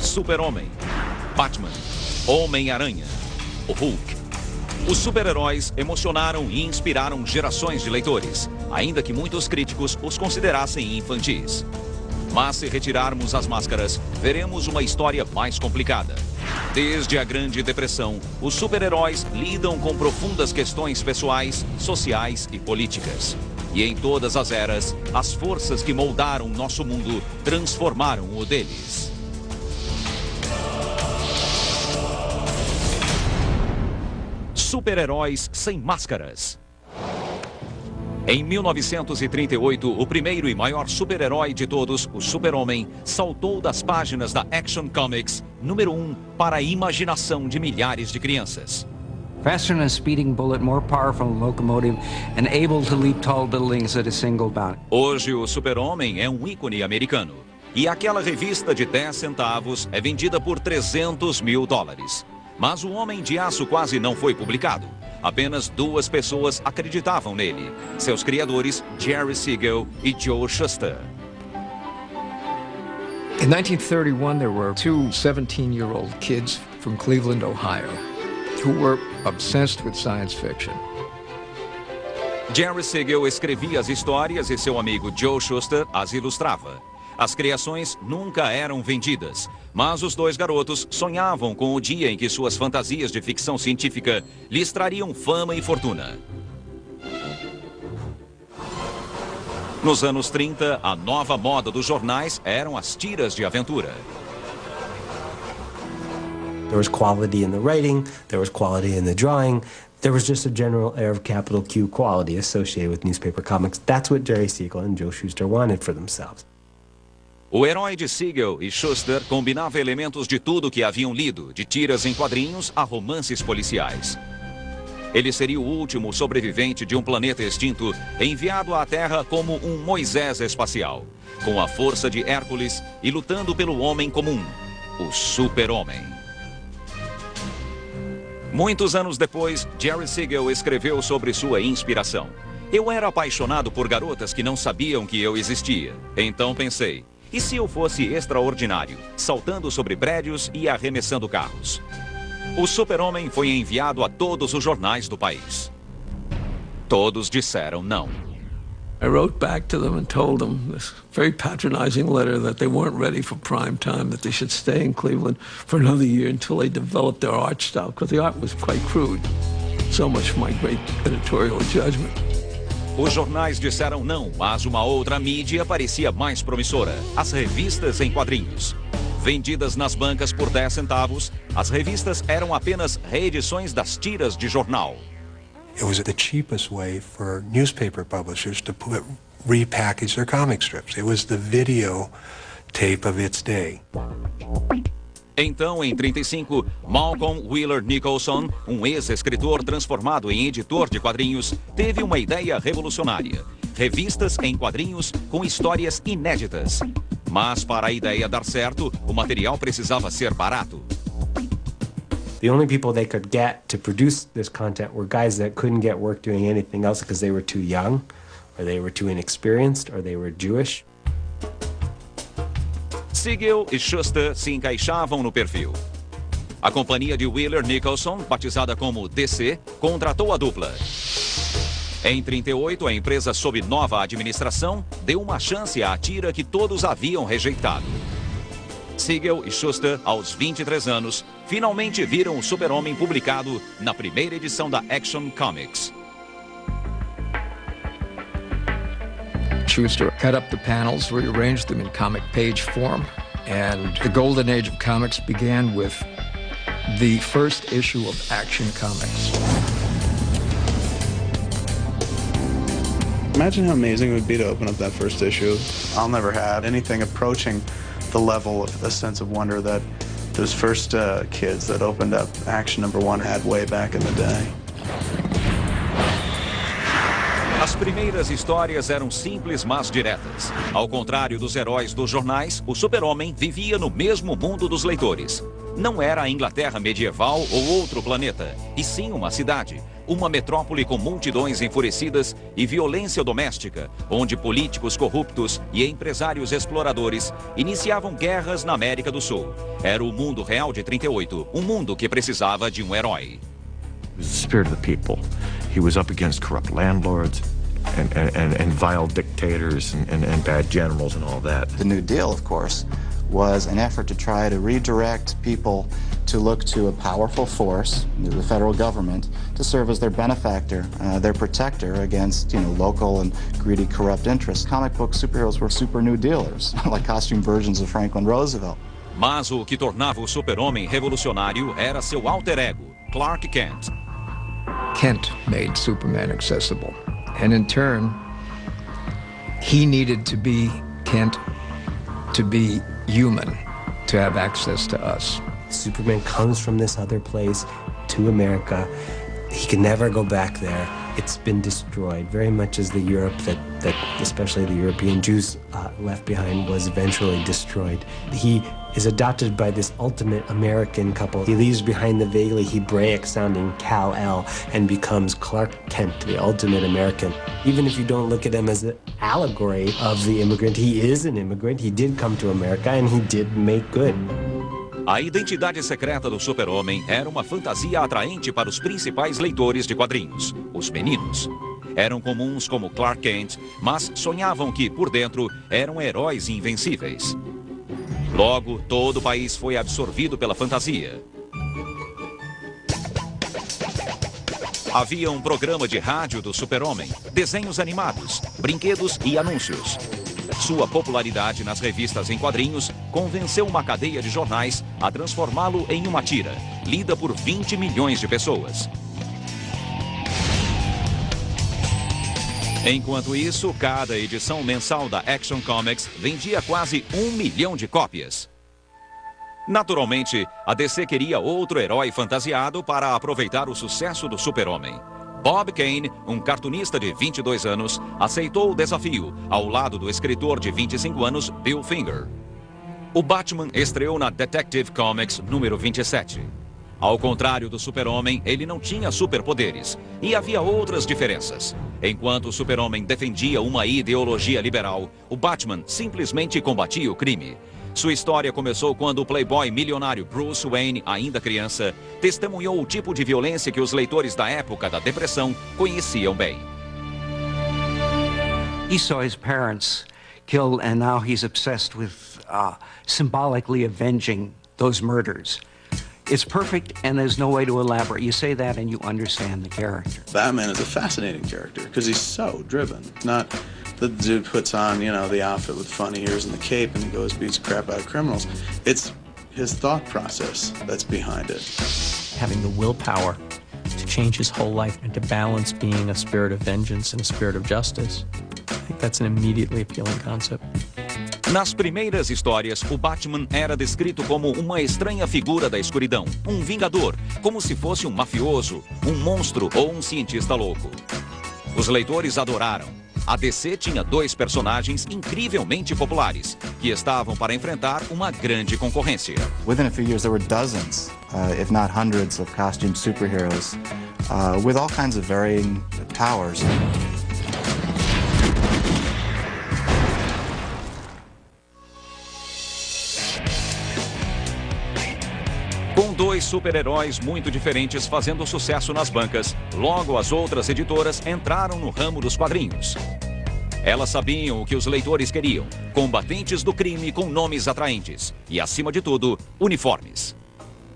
Super-Homem, Batman, Homem-Aranha, o Hulk. Os super-heróis emocionaram e inspiraram gerações de leitores, ainda que muitos críticos os considerassem infantis. Mas se retirarmos as máscaras, veremos uma história mais complicada. Desde a Grande Depressão, os super-heróis lidam com profundas questões pessoais, sociais e políticas. E em todas as eras, as forças que moldaram nosso mundo transformaram o deles. Super-heróis sem máscaras. Em 1938, o primeiro e maior super-herói de todos, o Super-Homem, saltou das páginas da Action Comics número 1 para a imaginação de milhares de crianças. Faster than a speeding bullet, more powerful than a locomotive, and able to leap tall buildings at a single bound. Hoje, o Super-Homem é um ícone americano. E aquela revista de 10 centavos é vendida por $300 mil. Mas o Homem de Aço quase não foi publicado. Apenas 2 pessoas acreditavam nele. Seus criadores, Jerry Siegel e Joe Shuster. In 1931, there were 2 17-year-old kids from Cleveland, Ohio, who were obsessed with science fiction. Jerry Siegel escrevia as histórias e seu amigo Joe Shuster as ilustrava. As criações nunca eram vendidas, mas os 2 garotos sonhavam com o dia em que suas fantasias de ficção científica lhes trariam fama e fortuna. Nos anos 30, a nova moda dos jornais eram as tiras de aventura. There was quality in the writing, there was quality in the drawing. There was just a general air of capital Q quality associated with newspaper comics. That's what Jerry Siegel and Joe Shuster wanted for themselves. O herói de Siegel e Shuster combinava elementos de tudo que haviam lido, de tiras em quadrinhos a romances policiais. Ele seria o último sobrevivente de um planeta extinto, enviado à Terra como um Moisés espacial, com a força de Hércules e lutando pelo homem comum, o Super-Homem. Muitos anos depois, Jerry Siegel escreveu sobre sua inspiração. Eu era apaixonado por garotas que não sabiam que eu existia. Então pensei, e se eu fosse extraordinário, saltando sobre prédios e arremessando carros? O Super-Homem foi enviado a todos os jornais do país. Todos disseram não. I wrote back to them and told them this very patronizing letter that they weren't ready for prime time, that they should stay in Cleveland for another year until they developed their art style, because the art was quite crude. So much for my great editorial judgment. Os jornais disseram não, mas uma outra mídia parecia mais promissora: as revistas em quadrinhos. Vendidas nas bancas por 10 centavos, as revistas eram apenas reedições das tiras de jornal. It was the cheapest way for newspaper publishers to repackage their comic strips. It was the video tape of its day. Então, em 35, Malcolm Wheeler Nicholson, um ex-escritor transformado em editor de quadrinhos, teve uma ideia revolucionária: revistas em quadrinhos com histórias inéditas. Mas para a ideia dar certo, o material precisava ser barato. The only people they could get to produce this content were guys that couldn't get work doing anything else because they were too young, or they were too inexperienced, or they were Jewish. Siegel e Shuster se encaixavam no perfil. A companhia de Wheeler Nicholson, batizada como DC, contratou a dupla. Em 38, a empresa, sob nova administração, deu uma chance à tira que todos haviam rejeitado. Siegel e Shuster, aos 23 anos, finalmente viram o Super-Homem publicado na primeira edição da Action Comics. Shuster cut up the panels, rearranged them in comic page form, and the golden age of comics began with the first issue of Action Comics. Imagine how amazing it would be to open up that first issue. I'll never have anything approaching the level of a sense of wonder that those first kids that opened up Action #1 had way back in the day. As primeiras histórias eram simples, mas diretas. Ao contrário dos heróis dos jornais, o super-homem vivia no mesmo mundo dos leitores. Não era a Inglaterra medieval ou outro planeta, e sim uma cidade. Uma metrópole com multidões enfurecidas e violência doméstica, onde políticos corruptos e empresários exploradores iniciavam guerras na América do Sul. Era o mundo real de 38, um mundo que precisava de um herói. He was the spirit of the people. He was up against corrupt landlords and vile dictators and bad generals and all that. The New Deal, of course, was an effort to try to redirect people to look to a powerful force, the federal government, to serve as their benefactor, their protector against, local and greedy, corrupt interests. Comic book superheroes were super New Dealers, like costume versions of Franklin Roosevelt. Mas o que tornava o super-homem revolucionário era seu alter ego, Clark Kent. Kent made Superman accessible. And in turn, he needed to be Kent to be human, to have access to us. Superman comes from this other place to America. He can never go back there. It's been destroyed, very much as the Europe that especially the European Jews left behind was eventually destroyed. He is adopted by this ultimate American couple. He leaves behind the vaguely Hebraic-sounding Kal-El and becomes Clark Kent, the ultimate American. Even if you don't look at him as an allegory of the immigrant, he is an immigrant. He did come to America and he did make good. A identidade secreta do super-homem era uma fantasia atraente para os principais leitores de quadrinhos, os meninos. Eram comuns como Clark Kent, mas sonhavam que, por dentro, eram heróis invencíveis. Logo, todo o país foi absorvido pela fantasia. Havia um programa de rádio do super-homem, desenhos animados, brinquedos e anúncios. Sua popularidade nas revistas em quadrinhos convenceu uma cadeia de jornais a transformá-lo em uma tira, lida por 20 milhões de pessoas. Enquanto isso, cada edição mensal da Action Comics vendia quase 1 milhão de cópias. Naturalmente, a DC queria outro herói fantasiado para aproveitar o sucesso do super-homem. Bob Kane, um cartunista de 22 anos, aceitou o desafio, ao lado do escritor de 25 anos, Bill Finger. O Batman estreou na Detective Comics número 27. Ao contrário do super-homem, ele não tinha superpoderes, e havia outras diferenças. Enquanto o super-homem defendia uma ideologia liberal, o Batman simplesmente combatia o crime. Sua história começou quando o playboy milionário Bruce Wayne, ainda criança, testemunhou o tipo de violência que os leitores da época da depressão conheciam bem. He saw his parents killed, and now he's obsessed with symbolically avenging those murders. It's perfect, and there's no way to elaborate. You say that, and you understand the character. Batman is a fascinating character because he's so driven. Not the dude puts on, the outfit with funny ears and the cape and he goes beats the crap out of criminals. It's his thought process that's behind it. Having the willpower to change his whole life and to balance being a spirit of vengeance and a spirit of justice. I think that's an immediately appealing concept. Nas primeiras histórias, o Batman era descrito como uma estranha figura da escuridão, um vingador, como se fosse um mafioso, um monstro ou um cientista louco. Os leitores adoraram. A DC tinha 2 personagens incrivelmente populares, que estavam para enfrentar uma grande concorrência. Within a few years, there were dozens, if not hundreds, of costume superheroes with all kinds of varying powers. Com 2 super-heróis muito diferentes fazendo sucesso nas bancas, logo as outras editoras entraram no ramo dos quadrinhos. Elas sabiam o que os leitores queriam, combatentes do crime com nomes atraentes e, acima de tudo, uniformes.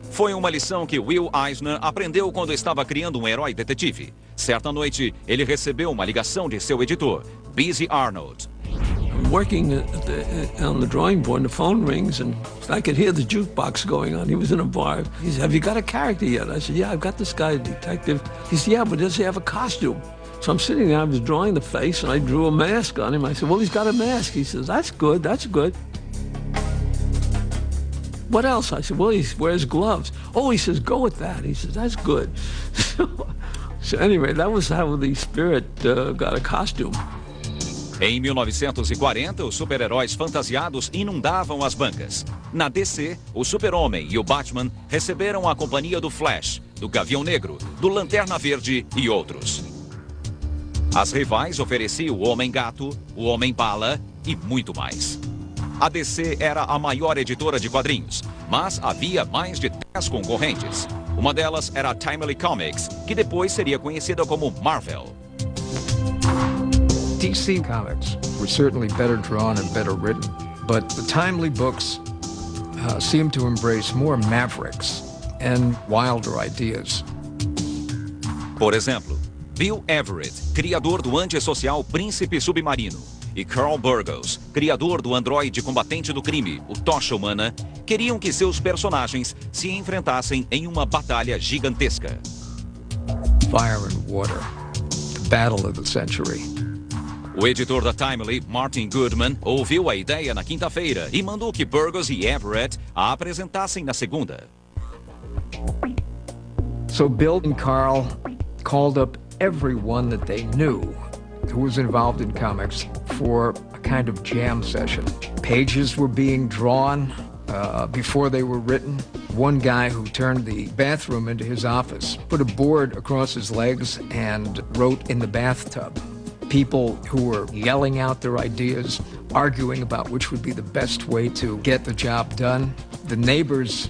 Foi uma lição que Will Eisner aprendeu quando estava criando um herói detetive. Certa noite, ele recebeu uma ligação de seu editor, Busy Arnold. Working on the drawing board, and the phone rings, and I could hear the jukebox going on. He was in a bar. He said, "Have you got a character yet?" I said, "Yeah, I've got this guy, a detective." He said, "Yeah, but does he have a costume?" So I'm sitting there, I was drawing the face, and I drew a mask on him. I said, "Well, he's got a mask." He says, "That's good, that's good." "What else?" I said, "Well, he wears gloves." "Oh," he says, "go with that." He says, "That's good." So anyway, that was how the Spirit got a costume. Em 1940, os super-heróis fantasiados inundavam as bancas. Na DC, o Super-Homem e o Batman receberam a companhia do Flash, do Gavião Negro, do Lanterna Verde e outros. As rivais ofereciam o Homem-Gato, o Homem-Bala e muito mais. A DC era a maior editora de quadrinhos, mas havia mais de 10 concorrentes. Uma delas era a Timely Comics, que depois seria conhecida como Marvel. DC comics were certainly better drawn and better written, but the Timely books seemed to embrace more mavericks and wilder ideas. Por exemplo, Bill Everett, criador do antissocial Príncipe Submarino, e Carl Burgos, criador do androide combatente do crime, o Tocha Humana, queriam que seus personagens se enfrentassem em uma batalha gigantesca. Fire and water, the battle of the century. O editor da Timely, Martin Goodman, ouviu a ideia na quinta-feira e mandou que Burgos e Everett a apresentassem na segunda. So Bill and Carl called up everyone that they knew who was involved in comics for a kind of jam session. Pages were being drawn before they were written. One guy who turned the bathroom into his office put a board across his legs and wrote in the bathtub. People who were yelling out their ideas, arguing about which would be the best way to get the job done. The neighbors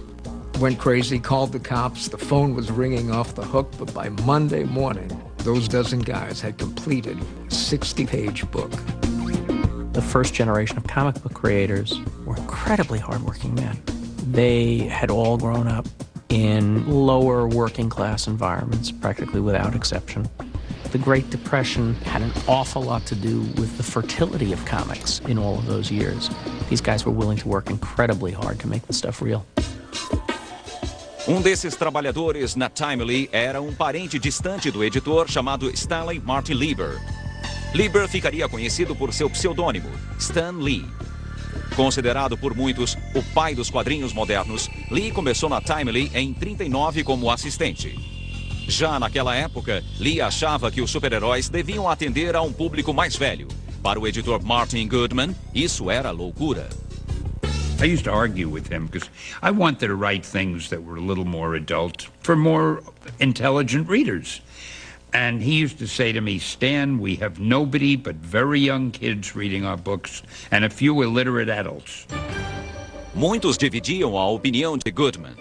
went crazy, called the cops. The phone was ringing off the hook, but by Monday morning, those dozen guys had completed a 60-page book. The first generation of comic book creators were incredibly hardworking men. They had all grown up in lower working class environments, practically without exception. The Great Depression had an awful lot to do with the fertility of comics in all of those years. These guys were willing to work incredibly hard to make the stuff real. Desses trabalhadores na Timely era parente distante do editor chamado Stanley Martin Lieber. Lieber ficaria conhecido por seu pseudônimo, Stan Lee. Considerado por muitos o pai dos quadrinhos modernos, Lee começou na Timely em 1939 como assistente. Já naquela época, Lee achava que os super-heróis deviam atender a público mais velho. Para o editor Martin Goodman, isso era loucura. I used to argue with him because I wanted to write things that were a little more adult for more intelligent readers. And he used to say to me, Stan, we have nobody but very young kids reading our books and a few illiterate adults. Muitos dividiam a opinião de Goodman.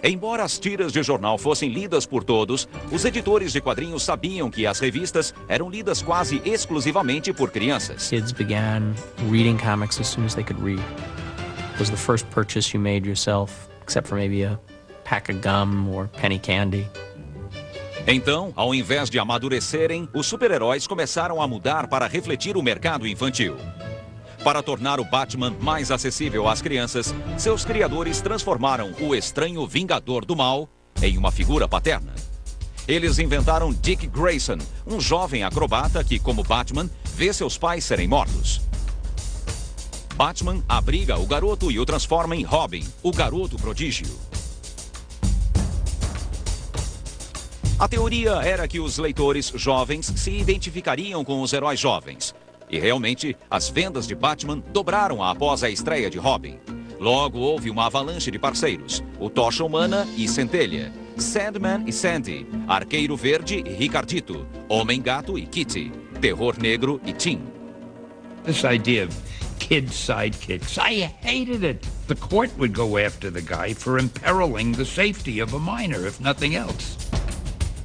Embora as tiras de jornal fossem lidas por todos, os editores de quadrinhos sabiam que as revistas eram lidas quase exclusivamente por crianças. Kids began reading comics as soon as they could read. It was the first purchase you made yourself, except for maybe a pack of gum or penny candy. Então, ao invés de amadurecerem, os super-heróis começaram a mudar para refletir o mercado infantil. Para tornar o Batman mais acessível às crianças, seus criadores transformaram o estranho Vingador do Mal em uma figura paterna. Eles inventaram Dick Grayson, jovem acrobata que, como Batman, vê seus pais serem mortos. Batman abriga o garoto e o transforma em Robin, o garoto prodígio. A teoria era que os leitores jovens se identificariam com os heróis jovens. E realmente, as vendas de Batman dobraram após a estreia de Robin. Logo houve uma avalanche de parceiros, o Tocha Humana e Centelha, Sandman e Sandy, Arqueiro Verde e Ricardito, Homem-Gato e Kitty, Terror Negro e Tim. This idea of kid sidekicks, I hated it. The court would go after the guy for imperiling the safety of a minor, if nothing else.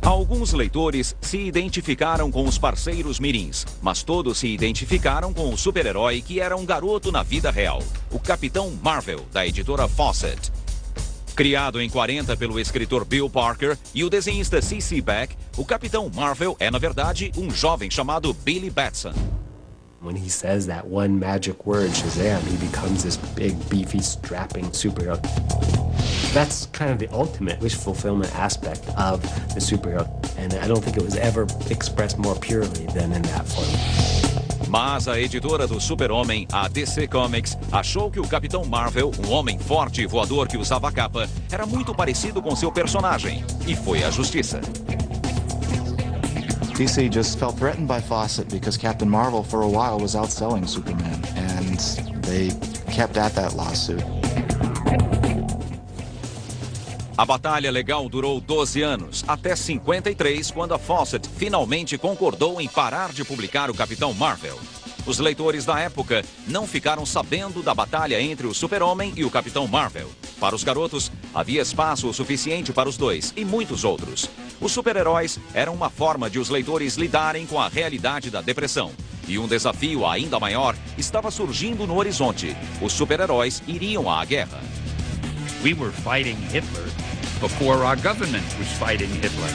Alguns leitores se identificaram com os parceiros mirins, mas todos se identificaram com o super-herói que era garoto na vida real, o Capitão Marvel, da editora Fawcett. Criado em 40 pelo escritor Bill Parker e o desenhista C.C. Beck, o Capitão Marvel é, na verdade, jovem chamado Billy Batson. When he says that one magic word, Shazam, he becomes this big, beefy, strapping superhero. That's kind of the ultimate wish fulfillment aspect of the superhero. And I don't think it was ever expressed more purely than in that form. Mas a editora do Super-Homem, a DC Comics, achou que o Capitão Marvel, homem forte e voador que usava capa, era muito parecido com seu personagem. E foi à justiça. DC just felt threatened by Fawcett because Captain Marvel for a while was outselling Superman, and they kept at that lawsuit. A batalha legal durou 12 anos, até 53, quando a Fawcett finalmente concordou em parar de publicar o Capitão Marvel. Os leitores da época não ficaram sabendo da batalha entre o Super-Homem e o Capitão Marvel. Para os garotos, havia espaço o suficiente para os dois e muitos outros. Os super-heróis eram uma forma de os leitores lidarem com a realidade da depressão. E um desafio ainda maior estava surgindo no horizonte. Os super-heróis iriam à guerra. We were fighting Hitler before our government was fighting Hitler.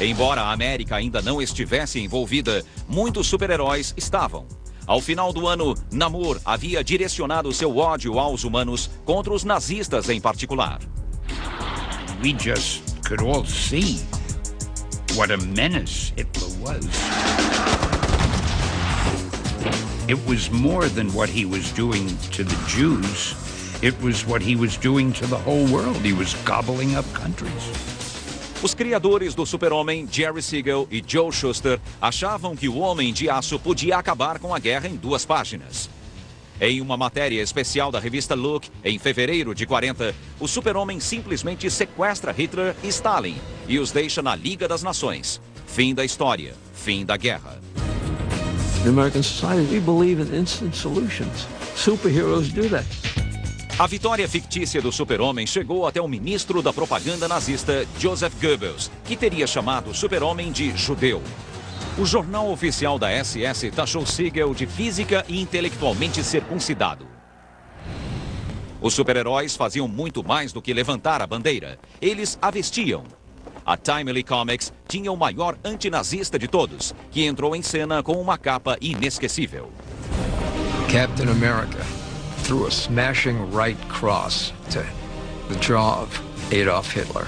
Embora a América ainda não estivesse envolvida, muitos super-heróis estavam. Ao final do ano, Namor havia direcionado seu ódio aos humanos contra os nazistas em particular. We just could all see what a menace Hitler was. It was more than what he was doing to the Jews. It was what he was doing to the whole world. He was gobbling up countries. Os criadores do Super-Homem, Jerry Siegel e Joe Shuster, achavam que o Homem de Aço podia acabar com a guerra em 2 páginas. Em uma matéria especial da revista Look, em fevereiro de 40, o Super-Homem simplesmente sequestra Hitler e Stalin e os deixa na Liga das Nações. Fim da história, fim da guerra. In American society, we believe in instant solutions. Superheroes do that. A vitória fictícia do Super-Homem chegou até o ministro da propaganda nazista, Joseph Goebbels, que teria chamado o Super-Homem de judeu. O jornal oficial da SS taxou Siegel de física e intelectualmente circuncidado. Os super-heróis faziam muito mais do que levantar a bandeira. Eles a vestiam. A Timely Comics tinha o maior antinazista de todos, que entrou em cena com uma capa inesquecível. Captain America threw a smashing right cross to the jaw of Adolf Hitler.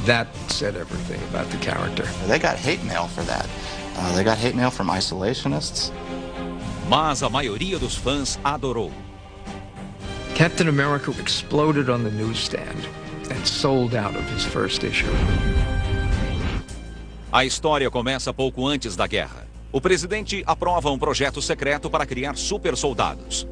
That said everything about the character. They got hate mail for that. They got hate mail from isolationists. Mas a maioria dos fãs adorou. Captain America exploded on the newsstand and sold out of his first issue. A história começa pouco antes da guerra. O presidente aprova um projeto secreto para criar super-soldados.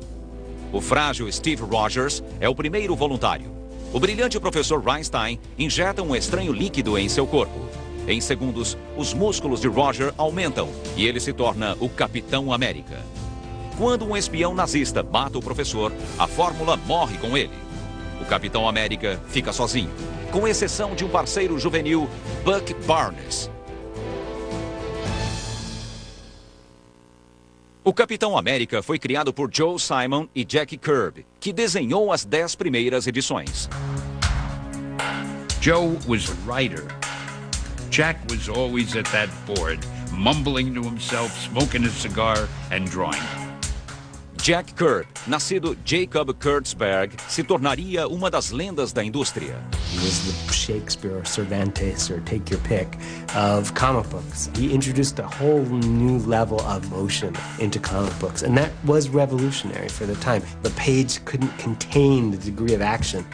O frágil Steve Rogers é o primeiro voluntário. O brilhante professor Reinstein injeta um estranho líquido em seu corpo. Em segundos, os músculos de Roger aumentam e ele se torna o Capitão América. Quando um espião nazista mata o professor, a fórmula morre com ele. O Capitão América fica sozinho, com exceção de um parceiro juvenil, Buck Barnes. O Capitão América foi criado por Joe Simon e Jack Kirby, que desenhou as 10 primeiras edições. Joe was a writer. Jack was always at that board, mumbling to himself, smoking a cigar and drawing. Jack Kirby, nascido Jacob Kurtzberg, se tornaria uma das lendas da indústria. He was the Shakespeare or Cervantes, or take your pick, of comic books. He introduced a whole new level of motion into comic books, and that was revolutionary for the time. The page couldn't contain the degree of action.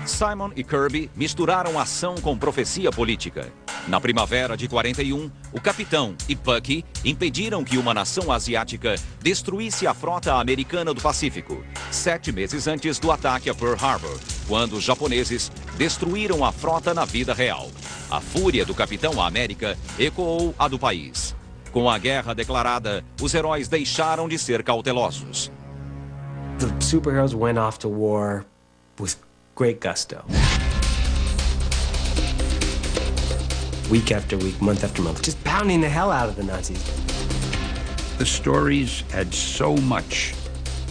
Simon e Kirby misturaram ação com profecia política. Na primavera de 41, o Capitão e Bucky impediram que uma nação asiática destruísse a frota americana do Pacífico, 7 meses antes do ataque a Pearl Harbor, quando os japoneses destruíram a frota na vida real. A fúria do Capitão América ecoou a do país. Com a guerra declarada, os heróis deixaram de ser cautelosos. The superheroes went off to war with great gusto. Week after week, month after month, just pounding the hell out of the Nazis. The stories had so much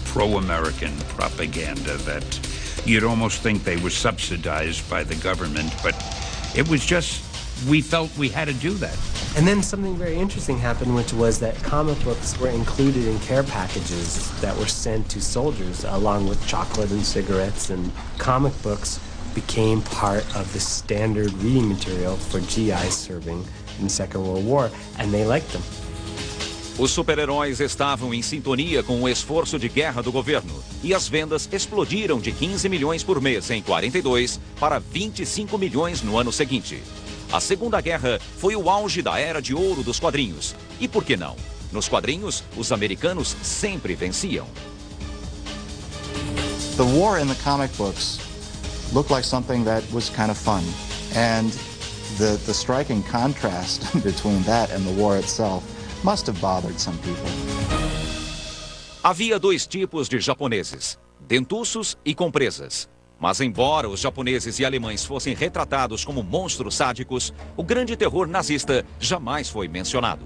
pro-American propaganda that you'd almost think they were subsidized by the government, but it was just, we felt we had to do that. And then something very interesting happened, which was that comic books were included in care packages that were sent to soldiers, along with chocolate and cigarettes, and comic books became part of the standard reading material for GIs serving in the Second World War, and they liked them. Os super-heróis estavam em sintonia com o esforço de guerra do governo e as vendas explodiram de 15 milhões por mês em 42 para 25 milhões no ano seguinte. A Segunda Guerra foi o auge da era de ouro dos quadrinhos. E por que não? Nos quadrinhos, os americanos sempre venciam. The war in the comic books looked like something that was kind of fun. And the striking contrast between that and the war itself must have bothered some people. Havia dois tipos de japoneses, dentuços e com presas. Mas embora os japoneses e alemães fossem retratados como monstros sádicos, o grande terror nazista jamais foi mencionado.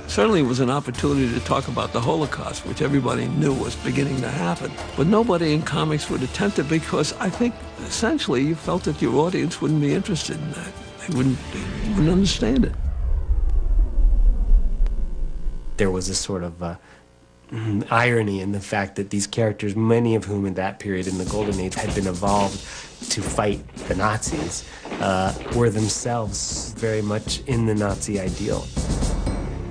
Certainly it was an opportunity to talk about the Holocaust, which everybody knew was beginning to happen. But nobody in comics would attempt it because I think essentially you felt that your audience wouldn't be interested in that. They wouldn't understand it. There was a sort of irony in the fact that these characters, many of whom in that period in the Golden Age had been evolved to fight the Nazis, were themselves very much in the Nazi ideal.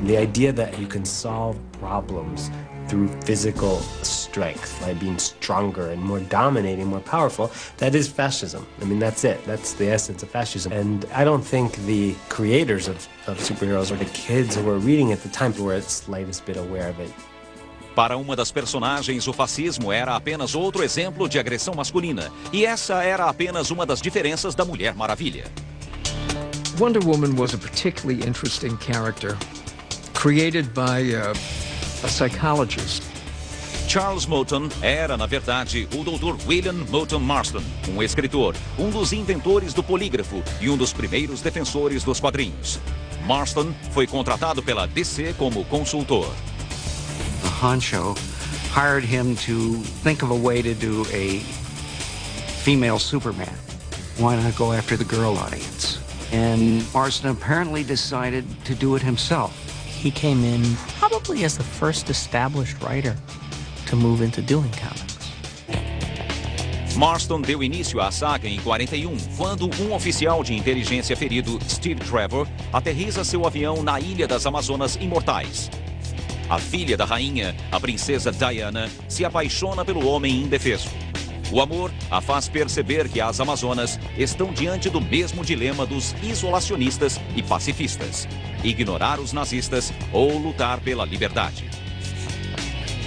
The idea that you can solve problems through physical strength, by being stronger and more dominating, more powerful, that is fascism. I mean, that's it. That's the essence of fascism. And I don't think the creators of superheroes or the kids who were reading at the time were the slightest bit aware of it. Para uma das personagens, o fascismo era apenas outro exemplo de agressão masculina. E essa era apenas uma das diferenças da Mulher Maravilha. Wonder Woman was a particularly interesting character, created by a psychologist. Charles Moulton era, na verdade, o Dr. William Moulton Marston, um escritor, um dos inventores do polígrafo e um dos primeiros defensores dos quadrinhos. Marston foi contratado pela DC como consultor. The honcho hired him to think of a way to do a female Superman. Why not go after the girl audience? And Marston apparently decided to do it himself. He came in probably as the first established writer to move into doing comics. Marston deu início à saga em 41, quando um oficial de inteligência ferido, Steve Trevor, aterriza seu avião na Ilha das Amazonas Imortais. A filha da rainha, a princesa Diana, se apaixona pelo homem indefeso. O amor a faz perceber que as Amazonas estão diante do mesmo dilema dos isolacionistas e pacifistas: ignorar os nazistas ou lutar pela liberdade.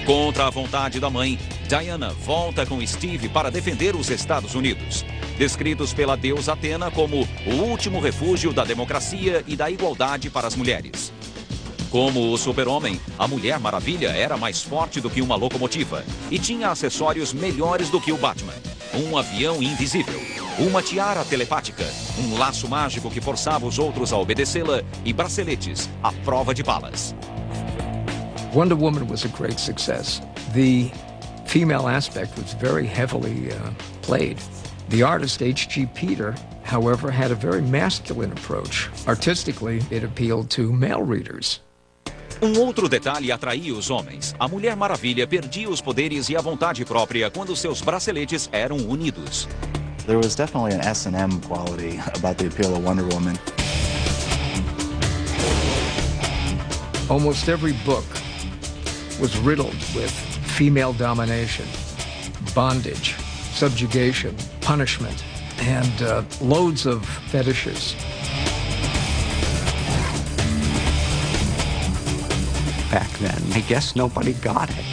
Contra a vontade da mãe, Diana volta com Steve para defender os Estados Unidos, descritos pela deusa Atena como o último refúgio da democracia e da igualdade para as mulheres. Como o super-homem, a Mulher Maravilha era mais forte do que uma locomotiva e tinha acessórios melhores do que o Batman. Um avião invisível, uma tiara telepática, um laço mágico que forçava os outros a obedecê-la e braceletes à prova de balas. Wonder Woman was a great success. The female aspect was very heavily played. The artist H.G. Peter, however, had a very masculine approach. Artistically, it appealed to male readers. Um outro detalhe atraía os homens. A Mulher Maravilha perdia os poderes e a vontade própria quando seus braceletes eram unidos. There was definitely an S&M quality about the appeal of Wonder Woman. Almost every book was riddled with female domination, bondage, subjugation, punishment, and loads of fetishes. Back then, I guess nobody got it.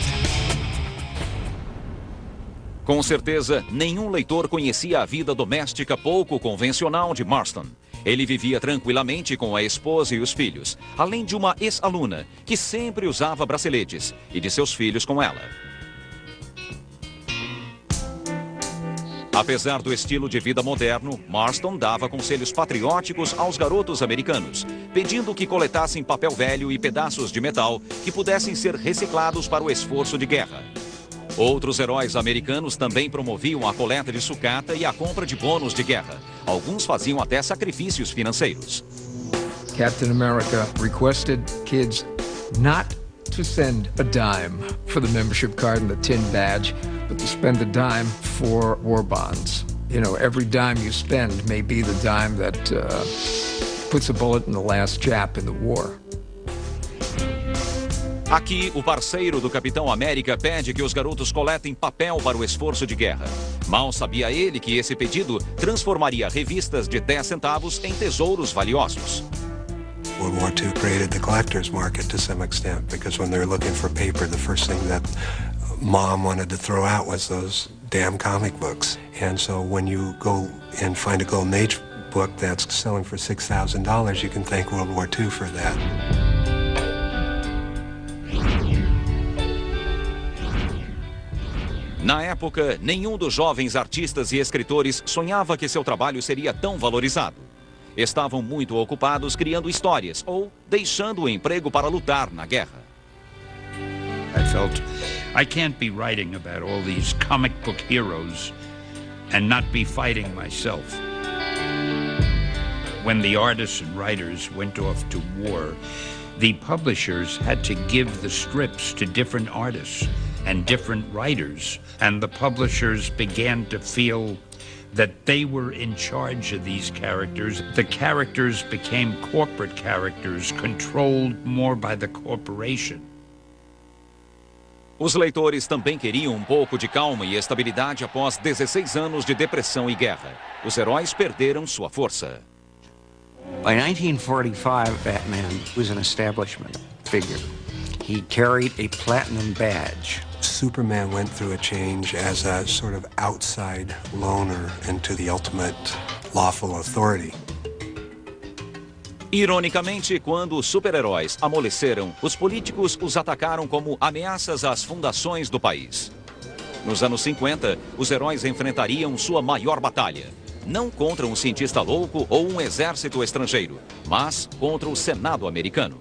Com certeza, nenhum leitor conhecia a vida doméstica pouco convencional de Marston. Ele vivia tranquilamente com a esposa e os filhos, além de uma ex-aluna que sempre usava braceletes, e de seus filhos com ela. Apesar do estilo de vida moderno, Marston dava conselhos patrióticos aos garotos americanos, pedindo que coletassem papel velho e pedaços de metal que pudessem ser reciclados para o esforço de guerra. Outros heróis americanos também promoviam a coleta de sucata e a compra de bônus de guerra. Alguns faziam até sacrifícios financeiros. Captain America requested kids not to send a dime for the membership card and the tin badge, but to spend a dime for war bonds. You know, every dime you spend may be the dime that puts a bullet in the last Jap in the war. Aqui, o parceiro do Capitão América pede que os garotos coletem papel para o esforço de guerra. Mal sabia ele que esse pedido transformaria revistas de 10 centavos em tesouros valiosos. World War II created the collector's market to some extent, because when they were looking for paper, the first thing that mom wanted to throw out was those damn comic books. And so when you go and find a Golden Age book that's selling for $6,000, you can thank World War II for that. Na época, nenhum dos jovens artistas e escritores sonhava que seu trabalho seria tão valorizado. Estavam muito ocupados criando histórias ou deixando o emprego para lutar na guerra. I felt I can't be writing about all these comic book heroes and not be fighting myself. When the artists and writers went off to war, the publishers had to give the strips to different artists and different writers, and the publishers began to feel that they were in charge of these characters. The characters became corporate characters, controlled more by the corporation. Os leitores também queriam um pouco de calma e estabilidade após 16 anos de depressão e guerra. Os heróis perderam sua força. By 1945, Batman was an establishment figure. He carried a platinum badge. Superman went through a change as a sort of outside loner into the ultimate lawful authority. Ironicamente, quando os super-heróis amoleceram, os políticos os atacaram como ameaças às fundações do país. Nos anos 50, os heróis enfrentariam sua maior batalha. Não contra um cientista louco ou um exército estrangeiro, mas contra o Senado americano.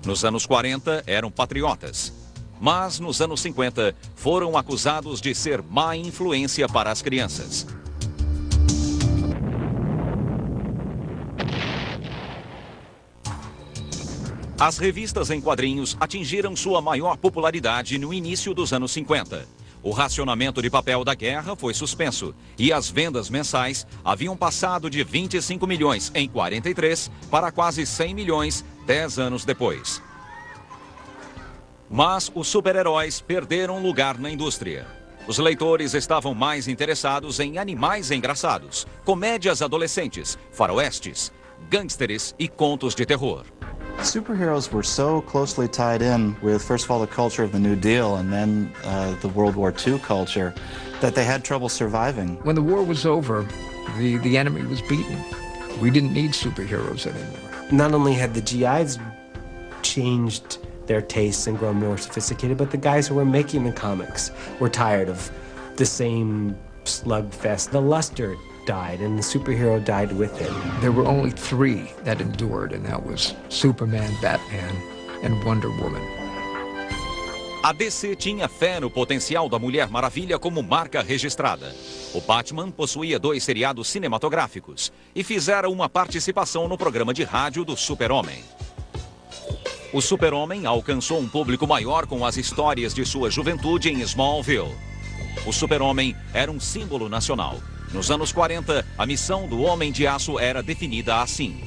Nos anos 40, eram patriotas. Mas, nos anos 50, foram acusados de ser má influência para as crianças. As revistas em quadrinhos atingiram sua maior popularidade no início dos anos 50. O racionamento de papel da guerra foi suspenso e as vendas mensais haviam passado de 25 milhões em 43 para quase 100 milhões 10 anos depois. Mas os super-heróis perderam lugar na indústria. Os leitores estavam mais interessados em animais engraçados, comédias adolescentes, faroestes, gangsters e contos de terror. Superheroes were so closely tied in with, first of all, the culture of the New Deal and then the World War II culture that they had trouble surviving. When the war was over, the enemy was beaten. We didn't need superheroes anymore. Not only had the GIs changed their tastes and grown more sophisticated, but the guys who were making the comics were tired of the same slugfest. The luster died, and the superhero died with it. There were only three that endured, and that was Superman, Batman, and Wonder Woman. A DC tinha fé no potencial da Mulher Maravilha como marca registrada. O Batman possuía 2 seriados cinematográficos e fizera uma participação no programa de rádio do Super-Homem. O Super-Homem alcançou um público maior com as histórias de sua juventude em Smallville. O Super-Homem era um símbolo nacional. Nos anos 40, a missão do Homem de Aço era definida assim.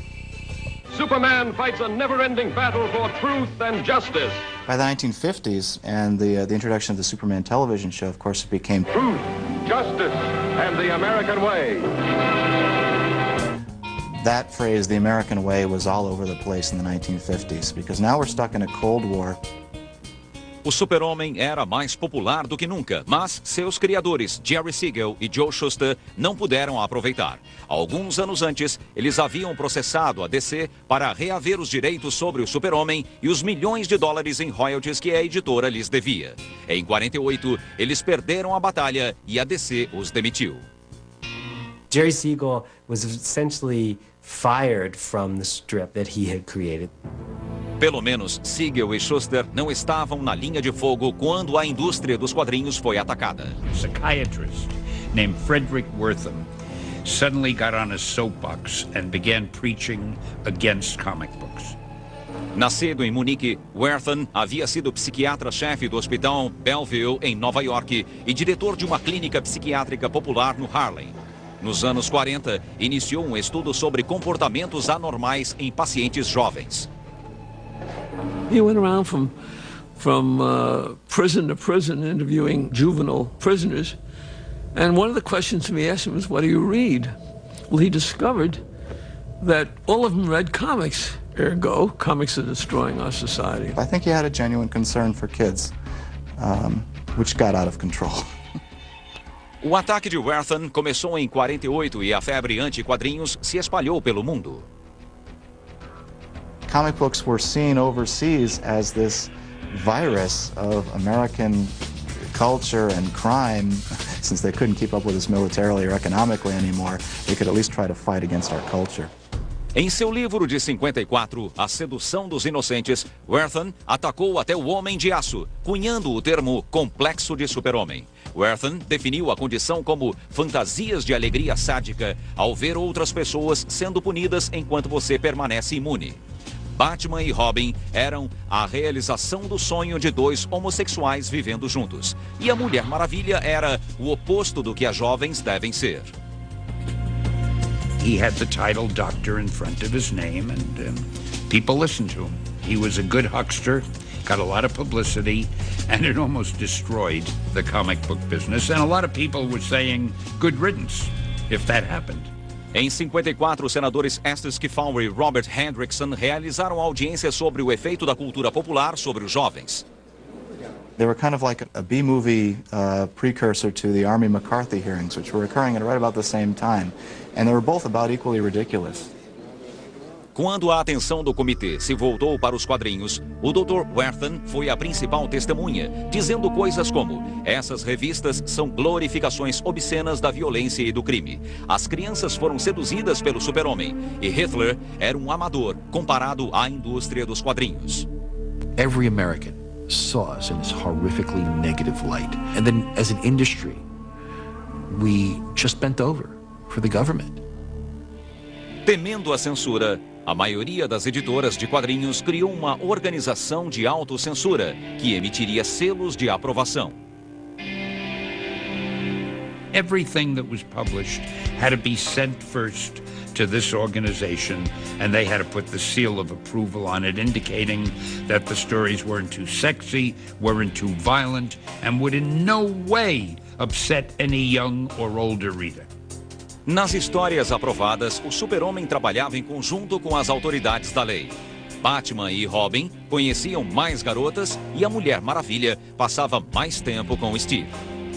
Superman fights a never-ending battle for truth and justice. By the 1950s and the introduction of the Superman television show, of course, it became Truth, justice, and the American way. That phrase, the American way, was all over the place in the 1950s, because now we're stuck in a Cold War. O Super-Homem era mais popular do que nunca, mas seus criadores, Jerry Siegel e Joe Shuster, não puderam aproveitar. Alguns anos antes, eles haviam processado a DC para reaver os direitos sobre o Super-Homem e os milhões de dólares em royalties que a editora lhes devia. Em 48, eles perderam a batalha e a DC os demitiu. Jerry Siegel was essentially fired from the strip that he had created. Pelo menos, Siegel e Shuster não estavam na linha de fogo quando a indústria dos quadrinhos foi atacada. A psychiatrist named Frederick Wertham suddenly got on a soapbox and began preaching against comic books. Nascido em Munique, Werthan havia sido psiquiatra-chefe do Hospital Belleville, em Nova York, e diretor de uma clínica psiquiátrica popular no Harlem. Nos anos 40, iniciou um estudo sobre comportamentos anormais em pacientes jovens. He went around from prison to prison interviewing juvenile prisoners, and one of the questions we asked him was, "What do you read?" Well, he discovered that all of them read comics. Ergo, comics are destroying our society. I think he had a genuine concern for kids, which got out of control. O ataque de Werthan começou em 48 e a febre anti-quadrinhos se espalhou pelo mundo. Comic books were seen overseas as this virus of American culture and crime. Since they couldn't keep up with us militarily or economically anymore, they could at least try to fight against our culture. Em seu livro de 54, A Sedução dos Inocentes, Werthan atacou até o Homem de Aço, cunhando o termo complexo de super-homem. Werthan definiu a condição como fantasias de alegria sádica ao ver outras pessoas sendo punidas enquanto você permanece imune. Batman e Robin eram a realização do sonho de dois homossexuais vivendo juntos. E a Mulher Maravilha era o oposto do que as jovens devem ser. He had the title Doctor in front of his name, and people listened to him. He was a good huckster, got a lot of publicity, and it almost destroyed the comic book business. And a lot of people were saying, good riddance, if that happened. Em 54, os senadores Estes Kefauver e Robert Hendrickson realizaram audiência sobre o efeito da cultura popular sobre os jovens. They were kind of like a B-movie precursor to the Army McCarthy hearings, which were occurring at right about the same time. And they were both about equally ridiculous. Quando a atenção do comitê se voltou para os quadrinhos, o Dr. Werthan foi a principal testemunha, dizendo coisas como: essas revistas são glorificações obscenas da violência e do crime. As crianças foram seduzidas pelo super-homem, e Hitler era um amador comparado à indústria dos quadrinhos. Every American saw us in this horrifically negative light. And then as an industry, we just bent over for the government. Temendo a censura, a maioria das editoras de quadrinhos criou uma organização de autocensura que emitiria selos de aprovação. Everything that was published had to be sent first to this organization, and they had to put the seal of approval on it, indicating that the stories weren't too sexy, weren't too violent, and would in no way upset any young or older reader. Nas histórias aprovadas, o super-homem trabalhava em conjunto com as autoridades da lei. Batman e Robin conheciam mais garotas e a Mulher Maravilha passava mais tempo com Steve.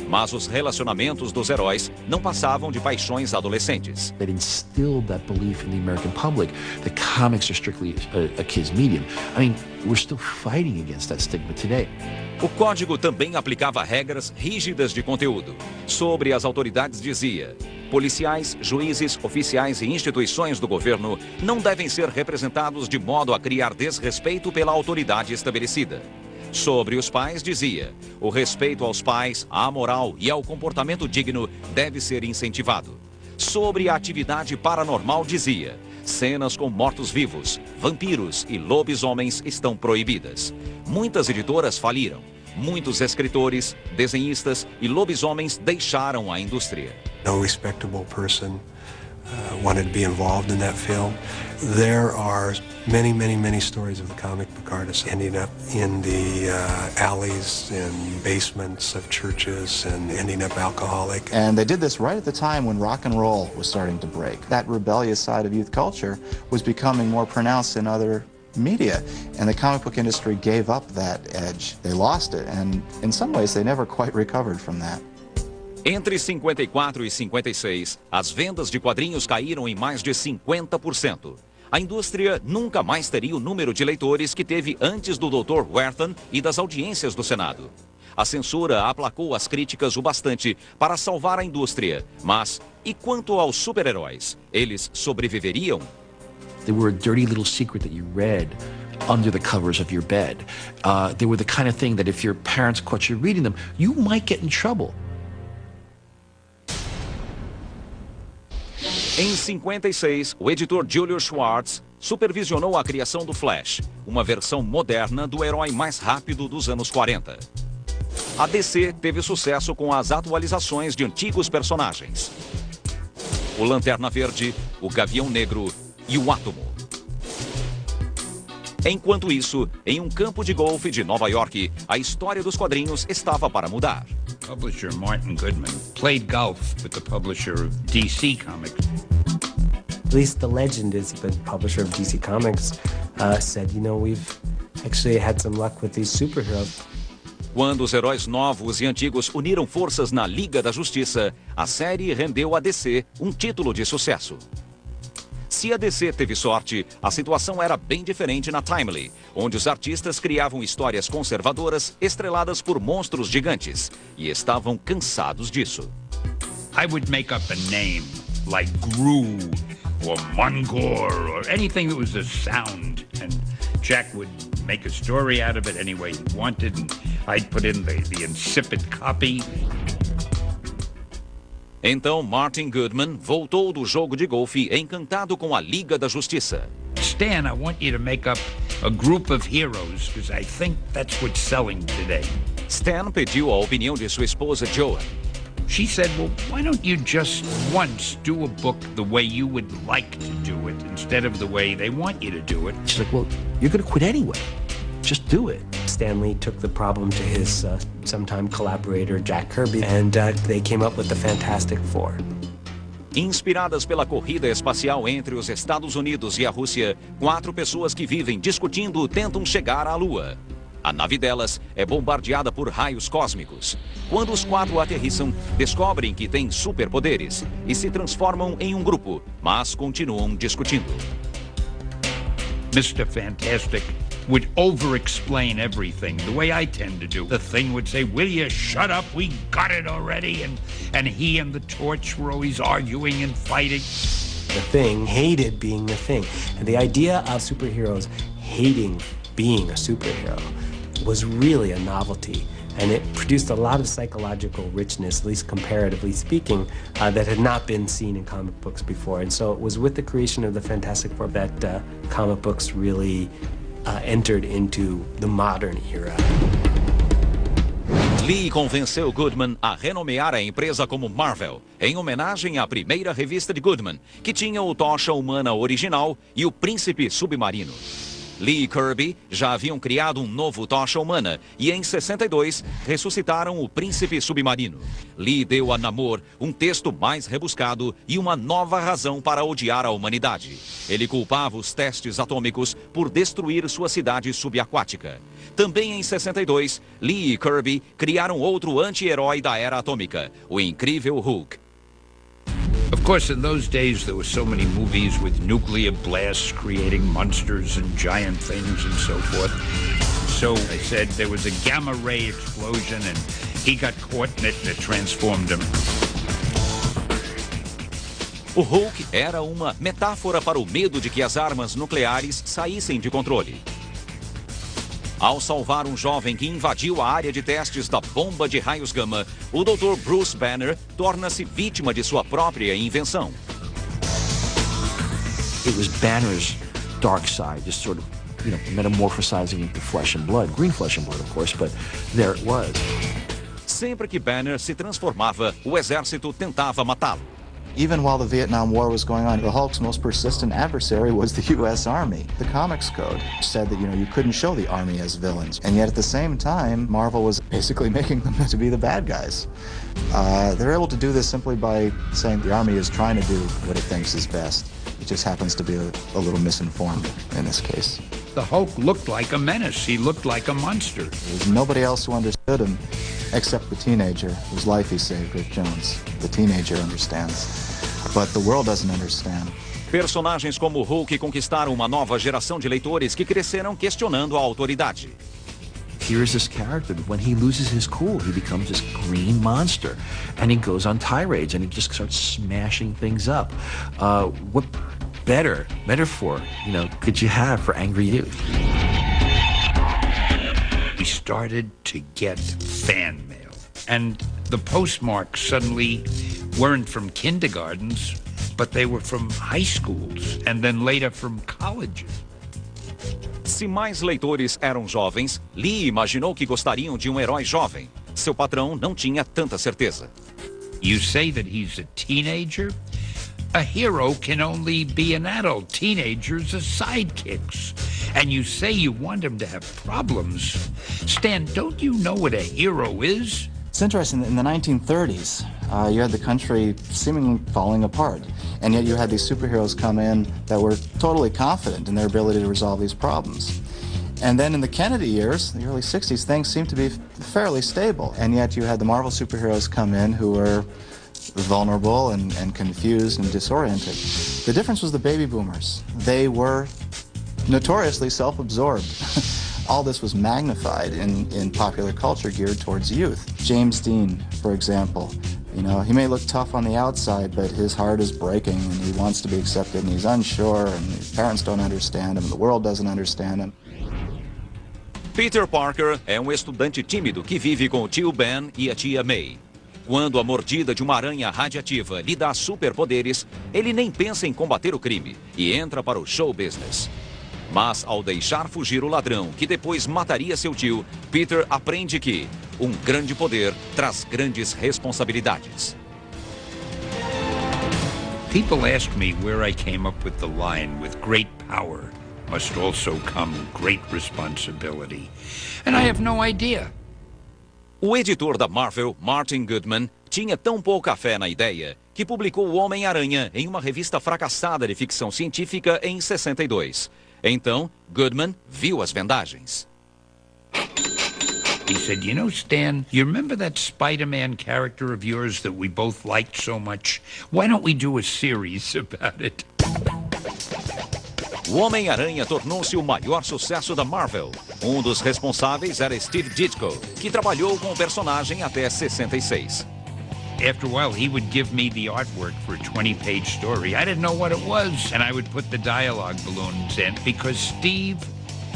Mas os relacionamentos dos heróis não passavam de paixões adolescentes. It instilled that belief in the American public that comics are strictly a kid's medium. I mean, we're still fighting against that stigma today. O código também aplicava regras rígidas de conteúdo. Sobre as autoridades dizia: policiais, juízes, oficiais e instituições do governo não devem ser representados de modo a criar desrespeito pela autoridade estabelecida. Sobre os pais dizia: o respeito aos pais, à moral e ao comportamento digno deve ser incentivado. Sobre a atividade paranormal dizia: cenas com mortos-vivos, vampiros e lobisomens estão proibidas. Muitas editoras faliram. Muitos escritores, desenhistas e lobisomens deixaram a indústria. No respectable person wanted to be involved in that field. There are many stories of the comic book artists ending up in the alleys and basements of churches and ending up alcoholic. And they did this right at the time when rock and roll was starting to break. That rebellious side of youth culture was becoming more pronounced in other media, and the comic book industry gave up that edge. They lost it, and in some ways they never quite recovered from that. Entre 54 e 56, as vendas de quadrinhos caíram em mais de 50%. A indústria nunca mais teria o número de leitores que teve antes do Dr. Werthan e das audiências do Senado. A censura aplacou as críticas o bastante para salvar a indústria. Mas, e quanto aos super-heróis? Eles sobreviveriam? They were a dirty little secret that you read under the covers of your bed. They were the kind of thing that if your parents caught you reading them, you might get in trouble. Em 56, o editor Julius Schwartz supervisionou a criação do Flash, uma versão moderna do herói mais rápido dos anos 40. A DC teve sucesso com as atualizações de antigos personagens: o Lanterna Verde, o Gavião Negro e o Átomo. Enquanto isso, em um campo de golfe de Nova York, a história dos quadrinhos estava para mudar. Publisher Martin Goodman played golf with the publisher of DC Comics. At least the legend is the publisher of DC Comics said, you know, we've actually had some luck with these superheroes. Quando os heróis novos e antigos uniram forças na Liga da Justiça, a série rendeu à DC um título de sucesso. Se a DC teve sorte, a situação era bem diferente na Timely, onde os artistas criavam histórias conservadoras estreladas por monstros gigantes, e estavam cansados disso. I would make up a name, like Gru, or Mungor, or anything that was a sound, and Jack would make a story out of it any way he wanted, and I'd put in the insipid copy. Então Martin Goodman voltou do jogo de golfe encantado com a Liga da Justiça. Stan, I want you to make up a group of heroes, because I think that's what's selling today. Stan pediu a opinião de sua esposa Joan. She said, well, why don't you just once do a book the way you would like to do it instead of the way they want you to do it? She's like, well, you're going to quit anyway. Just do it. Stan Lee took the problem to his sometime collaborator Jack Kirby, and they came up with the Fantastic Four. Inspiradas pela corrida espacial entre os Estados Unidos e a Rússia, 4 pessoas que vivem discutindo tentam chegar à Lua. A nave delas é bombardeada por raios cósmicos. Quando os 4 aterrissam, descobrem que têm superpoderes e se transformam em um grupo, mas continuam discutindo. Mr. Fantastic would over-explain everything, the way I tend to do. The Thing would say, will you shut up, we got it already, and he and the Torch were always arguing and fighting. The Thing hated being the Thing, and the idea of superheroes hating being a superhero was really a novelty, and it produced a lot of psychological richness, at least comparatively speaking, that had not been seen in comic books before. And so it was with the creation of the Fantastic Four that comic books really entered into the modern era. Lee convenceu Goodman a renomear a empresa como Marvel, em homenagem à primeira revista de Goodman, que tinha o Tocha Humana original e o Príncipe Submarino. Lee e Kirby já haviam criado um novo Tocha Humana e, em 62, ressuscitaram o Príncipe Submarino. Lee deu a Namor um texto mais rebuscado e uma nova razão para odiar a humanidade. Ele culpava os testes atômicos por destruir sua cidade subaquática. Também em 62, Lee e Kirby criaram outro anti-herói da era atômica, o incrível Hulk. Of course, in those days, there were so many movies with nuclear blasts creating monsters and giant things and so forth. So I said there was a gamma ray explosion and he got caught in it and it transformed him. O Hulk era uma metáfora para o medo de que as armas nucleares saíssem de controle. Ao salvar um jovem que invadiu a área de testes da bomba de raios gama, o Dr. Bruce Banner torna-se vítima de sua própria invenção. It was Banner's dark side, just sort of, metamorphosizing into flesh and blood. Green flesh and blood, of course, but there it was. Sempre que Banner se transformava, o exército tentava matá-lo. Even while the Vietnam War was going on, the Hulk's most persistent adversary was the U.S. Army. The Comics Code said that, you couldn't show the Army as villains. And yet at the same time, Marvel was basically making them to be the bad guys. They're able to do this simply by saying the Army is trying to do what it thinks is best. It just happens to be a little misinformed in this case. The Hulk looked like a menace. He looked like a monster. There was nobody else who understood him except the teenager whose life he saved, Rick Jones. The teenager understands. But the world doesn't understand. Personagens como Hulk conquistaram uma nova geração de leitores que cresceram questionando a autoridade. Here's this character, but when he loses his cool, he becomes this green monster. And he goes on tirades and he just starts smashing things up. What better metaphor, could you have for angry youth? We started to get fan mail. And the postmarks suddenly weren't from kindergartens. but they were from high schools and then later from colleges. Se mais leitores eram jovens, Lee imaginou que gostariam de um herói jovem. Seu patrão não tinha tanta certeza. You say that he's a teenager? A hero can only be an adult. Teenagers are sidekicks. And you say you want him to have problems. Stan, don't you know what a hero is? It's interesting that in the 1930s, you had the country seemingly falling apart. And yet you had these superheroes come in that were totally confident in their ability to resolve these problems. And then in the Kennedy years, the early 60s, things seemed to be fairly stable. And yet you had the Marvel superheroes come in who were vulnerable and confused and disoriented. The difference was the baby boomers. They were notoriously self-absorbed. All this was magnified in popular culture geared towards youth. James Dean, for example, you know, he may look tough on the outside, but his heart is breaking and he wants to be accepted and he's unsure and his parents don't understand him and the world doesn't understand him. Peter Parker é um estudante tímido que vive com o tio Ben e a tia May. Quando a mordida de uma aranha radiativa lhe dá superpoderes, ele nem pensa em combater o crime e entra para o show business. Mas ao deixar fugir o ladrão, que depois mataria seu tio, Peter aprende que um grande poder traz grandes responsabilidades. People ask me where I came up with the line, with great power must also come great responsibility. And I have no idea. O editor da Marvel, Martin Goodman, tinha tão pouca fé na ideia que publicou o Homem-Aranha em uma revista fracassada de ficção científica em 62. Então, Goodman viu as vendagens. He said, you know, Stan, you remember that Spider-Man character of yours that we both liked so much? Why don't we do a series about it? O Homem-Aranha tornou-se o maior sucesso da Marvel. Um dos responsáveis era Steve Ditko, que trabalhou com o personagem até 66. After a while, he would give me the artwork for a 20-page story. I didn't know what it was, and I would put the dialogue balloons in because Steve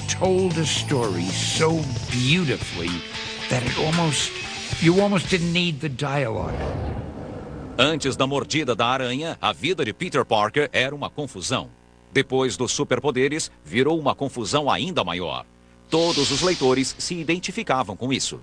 told a story so beautifully that you almost didn't need the dialogue. Antes da mordida da aranha, a vida de Peter Parker era uma confusão. Depois dos superpoderes, virou uma confusão ainda maior. Todos os leitores se identificavam com isso.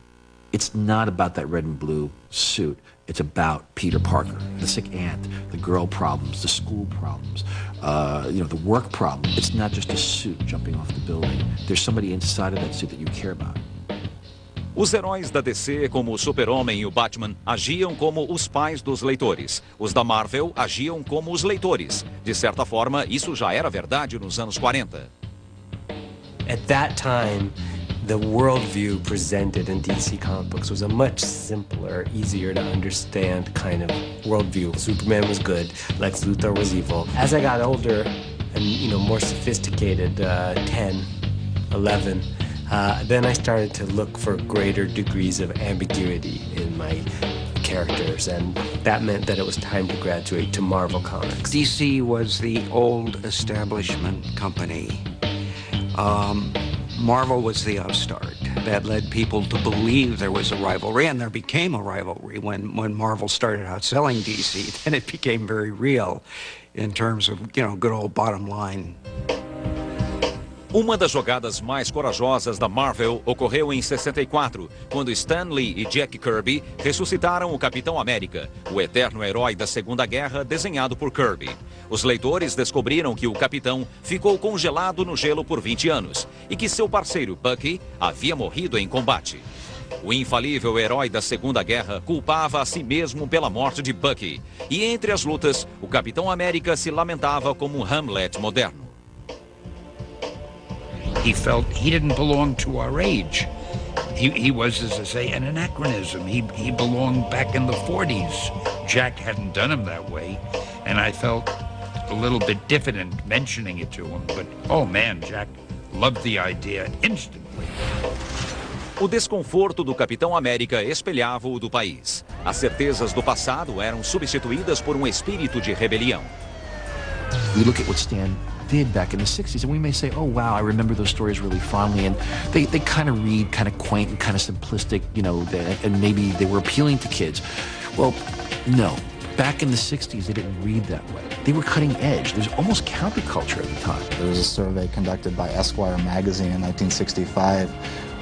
It's not about that red and blue suit. It's about Peter Parker, the sick aunt, the girl problems, the school problems, the work problem. It's not just a suit jumping off the building. There's somebody inside of that suit that you care about. Os heróis da DC, como o Super-Homem e o Batman, agiam como os pais dos leitores. Os da Marvel agiam como os leitores. De certa forma, isso já era verdade nos anos 40. At that time, the worldview presented in DC comic books was a much simpler, easier to understand kind of worldview. Superman was good, Lex Luthor was evil. As I got older and, more sophisticated, 10, 11, then I started to look for greater degrees of ambiguity in my characters, and that meant that it was time to graduate to Marvel Comics. DC was the old establishment company. Marvel was the upstart that led people to believe there was a rivalry, and there became a rivalry when Marvel started out selling DC. Then it became very real in terms of, good old bottom line. Uma das jogadas mais corajosas da Marvel ocorreu em 64, quando Stan Lee e Jack Kirby ressuscitaram o Capitão América, o eterno herói da Segunda Guerra desenhado por Kirby. Os leitores descobriram que o Capitão ficou congelado no gelo por 20 anos e que seu parceiro Bucky havia morrido em combate. O infalível herói da Segunda Guerra culpava a si mesmo pela morte de Bucky, e entre as lutas, o Capitão América se lamentava como um Hamlet moderno. He felt he didn't belong to our age. He was, as I say, an anachronism. He belonged back in the 40s. Jack hadn't done him that way, and I felt a little bit diffident mentioning it to him. But, oh man, Jack loved the idea instantly. O desconforto do Capitão América espelhava o do país. As certezas do passado eram substituídas por um espírito de rebelião. We look at what Stan did back in the 60s, and we may say, oh wow, I remember those stories really fondly, and they kind of read kind of quaint and kind of simplistic, and maybe they were appealing to kids. Well, no. Back in the 60s, they didn't read that way. They were cutting edge. There was almost counterculture at the time. There was a survey conducted by Esquire magazine in 1965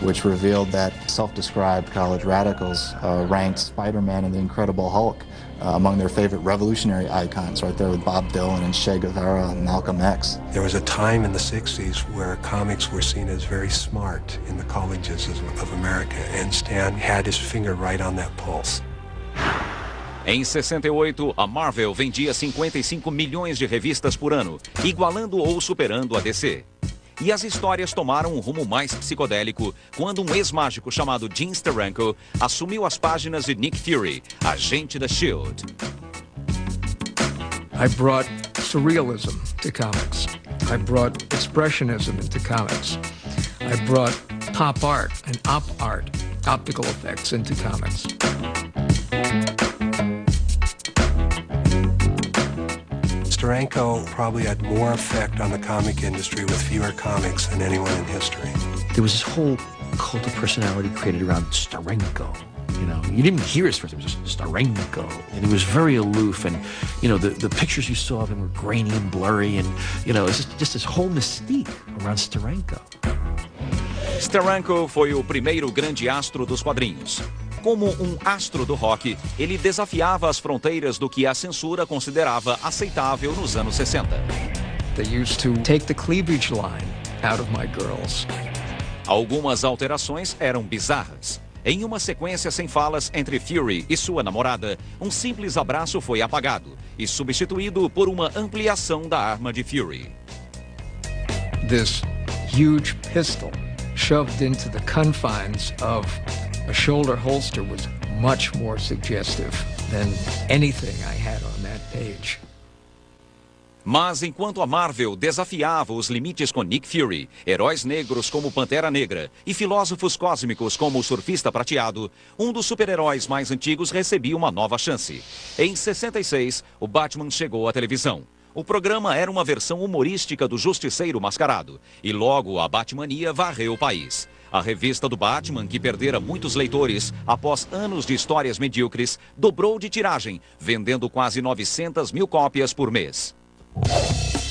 which revealed that self-described college radicals ranked Spider-Man and the Incredible Hulk among their favorite revolutionary icons, right there with Bob Dylan and Che Guevara and Malcolm X. There was a time in the 60s where comics were seen as very smart in the colleges of America, and Stan had his finger right on that pulse. Em 68, a Marvel vendia 55 milhões de revistas por ano, igualando ou superando a DC. E as histórias tomaram um rumo mais psicodélico quando um ex-mágico chamado Jim Steranko assumiu as páginas de Nick Fury, agente da S.H.I.E.L.D. I brought surrealism to comics. I brought expressionism into comics. I brought pop art and op art, optical effects into comics. Steranko probably had more effect on the comic industry with fewer comics than anyone in history. There was this whole cult of personality created around Steranko. You know, you didn't hear his first name, it was just Steranko. And he was very aloof, and, you know, the pictures you saw of him were grainy and blurry, and, you know, it's just this whole mystique around Steranko. Steranko foi o primeiro grande astro dos quadrinhos. Como astro do rock, ele desafiava as fronteiras do que a censura considerava aceitável nos anos 60. They used to take the cleavage line out of my girls. Algumas alterações eram bizarras. Em uma sequência sem falas entre Fury e sua namorada, um simples abraço foi apagado e substituído por uma ampliação da arma de Fury. This huge pistol shoved into the confines of a shoulder holster was much more suggestive than anything I had on that page. Mas enquanto a Marvel desafiava os limites com Nick Fury, heróis negros como Pantera Negra e filósofos cósmicos como o Surfista Prateado, um dos super-heróis mais antigos recebia uma nova chance. Em 66, o Batman chegou à televisão. O programa era uma versão humorística do Justiceiro Mascarado, e logo a Batmania varreu o país. A revista do Batman, que perdera muitos leitores após anos de histórias medíocres, dobrou de tiragem, vendendo quase 900 mil cópias por mês.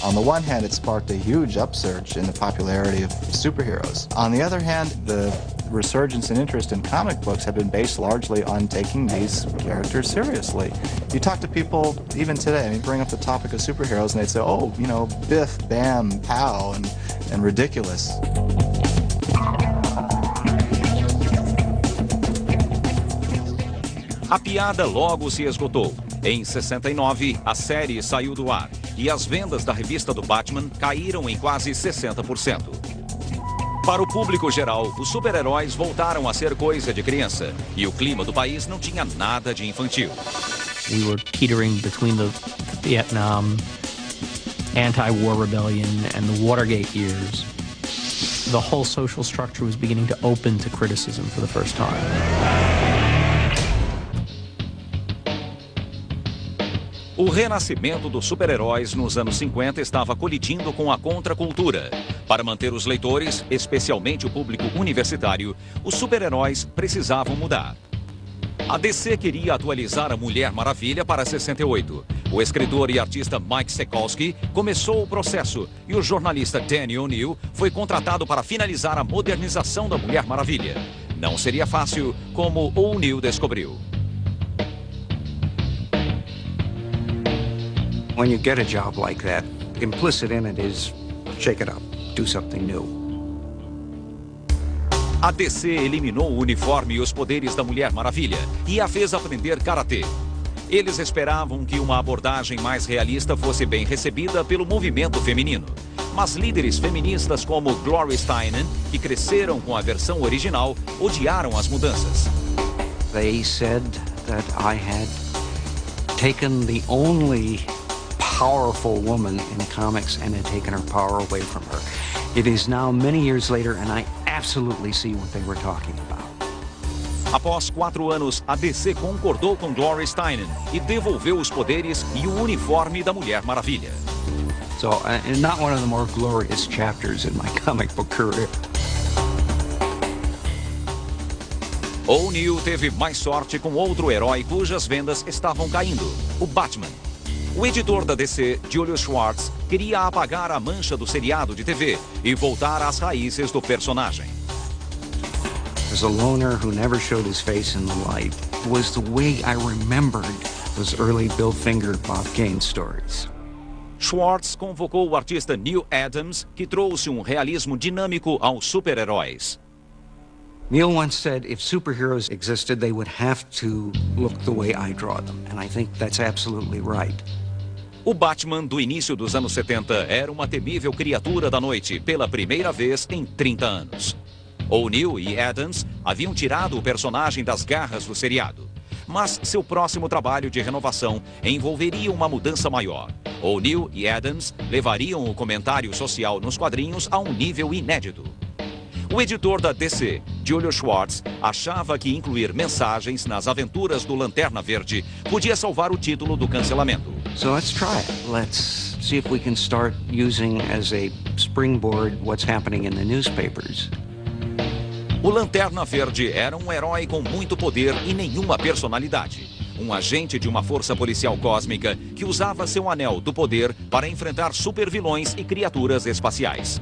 On the one hand, it sparked a huge upsurge in the popularity of superheroes. On the other hand, the resurgence in interest in comic books have been based largely on taking these characters seriously. You talk to people even today, and you bring up the topic of superheroes, and they'd say, oh, you know, biff, bam, pow, and ridiculous. A piada logo se esgotou. Em 69, a série saiu do ar e as vendas da revista do Batman caíram em quase 60%. Para o público geral, os super-heróis voltaram a ser coisa de criança e o clima do país não tinha nada de infantil. We were teetering between the Vietnam anti-war rebellion and the Watergate years. The whole social structure was beginning to open to criticism for the first time. O renascimento dos super-heróis nos anos 50 estava colidindo com a contracultura. Para manter os leitores, especialmente o público universitário, os super-heróis precisavam mudar. A DC queria atualizar a Mulher Maravilha para 68. O escritor e artista Mike Sekowsky começou o processo e o jornalista Denny O'Neil foi contratado para finalizar a modernização da Mulher Maravilha. Não seria fácil, como O'Neil descobriu. When you get a job like that, implicit in it is shake it up, do something new. A DC eliminou o uniforme e os poderes da Mulher Maravilha e a fez aprender karatê. Eles esperavam que uma abordagem mais realista fosse bem recebida pelo movimento feminino. Mas líderes feministas como Gloria Steinem, que cresceram com a versão original, odiaram as mudanças. They said that I had taken the only powerful woman in comics and had taken her power away from her. It is now many years later and I absolutely see what they were talking about. Após 4 anos, a DC concordou com Gloria Steinem e devolveu os poderes e o uniforme da Mulher Maravilha. So, not one of the more glorious chapters in my comic book career. O'Neil teve mais sorte com outro herói cujas vendas estavam caindo, o Batman. O editor da DC, Julius Schwartz, queria apagar a mancha do seriado de TV e voltar às raízes do personagem. As a loner who never showed his face in the light was the way I remembered those early Bill Finger, Bob Kane stories. Schwartz convocou o artista Neil Adams, que trouxe um realismo dinâmico aos super-heróis. Neil once said if superheroes existed, they would have to look the way I draw them, and I think that's absolutely right. O Batman do início dos anos 70 era uma temível criatura da noite pela primeira vez em 30 anos. O'Neil e Adams haviam tirado o personagem das garras do seriado. Mas seu próximo trabalho de renovação envolveria uma mudança maior. O'Neil e Adams levariam o comentário social nos quadrinhos a um nível inédito. O editor da DC, Julius Schwartz, achava que incluir mensagens nas aventuras do Lanterna Verde podia salvar o título do cancelamento. So let's try it. Let's see if we can start using as a springboard what's happening in the newspapers. O Lanterna Verde era um herói com muito poder e nenhuma personalidade. Um agente de uma força policial cósmica que usava seu anel do poder para enfrentar supervilões e criaturas espaciais.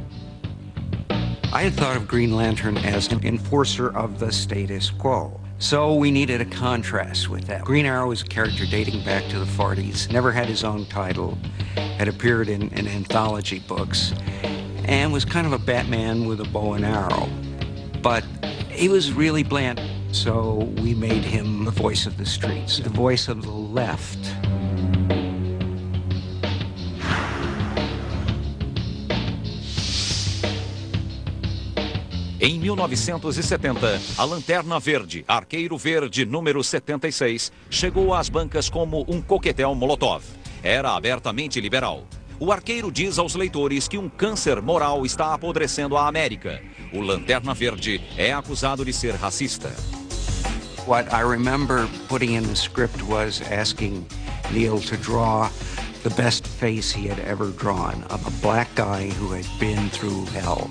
I had thought of Green Lantern as an enforcer of the status quo. So we needed a contrast with that. Green Arrow is a character dating back to the 40s, never had his own title, had appeared in anthology books, and was kind of a Batman with a bow and arrow. But he was really bland, so we made him the voice of the streets, the voice of the left. Em 1970, a Lanterna Verde, Arqueiro Verde número 76, chegou às bancas como um coquetel Molotov. Era abertamente liberal. O arqueiro diz aos leitores que um câncer moral está apodrecendo a América. O Lanterna Verde é acusado de ser racista. What I remember putting in the script was asking Neil to draw the best face he had ever drawn of a black guy who had been through hell.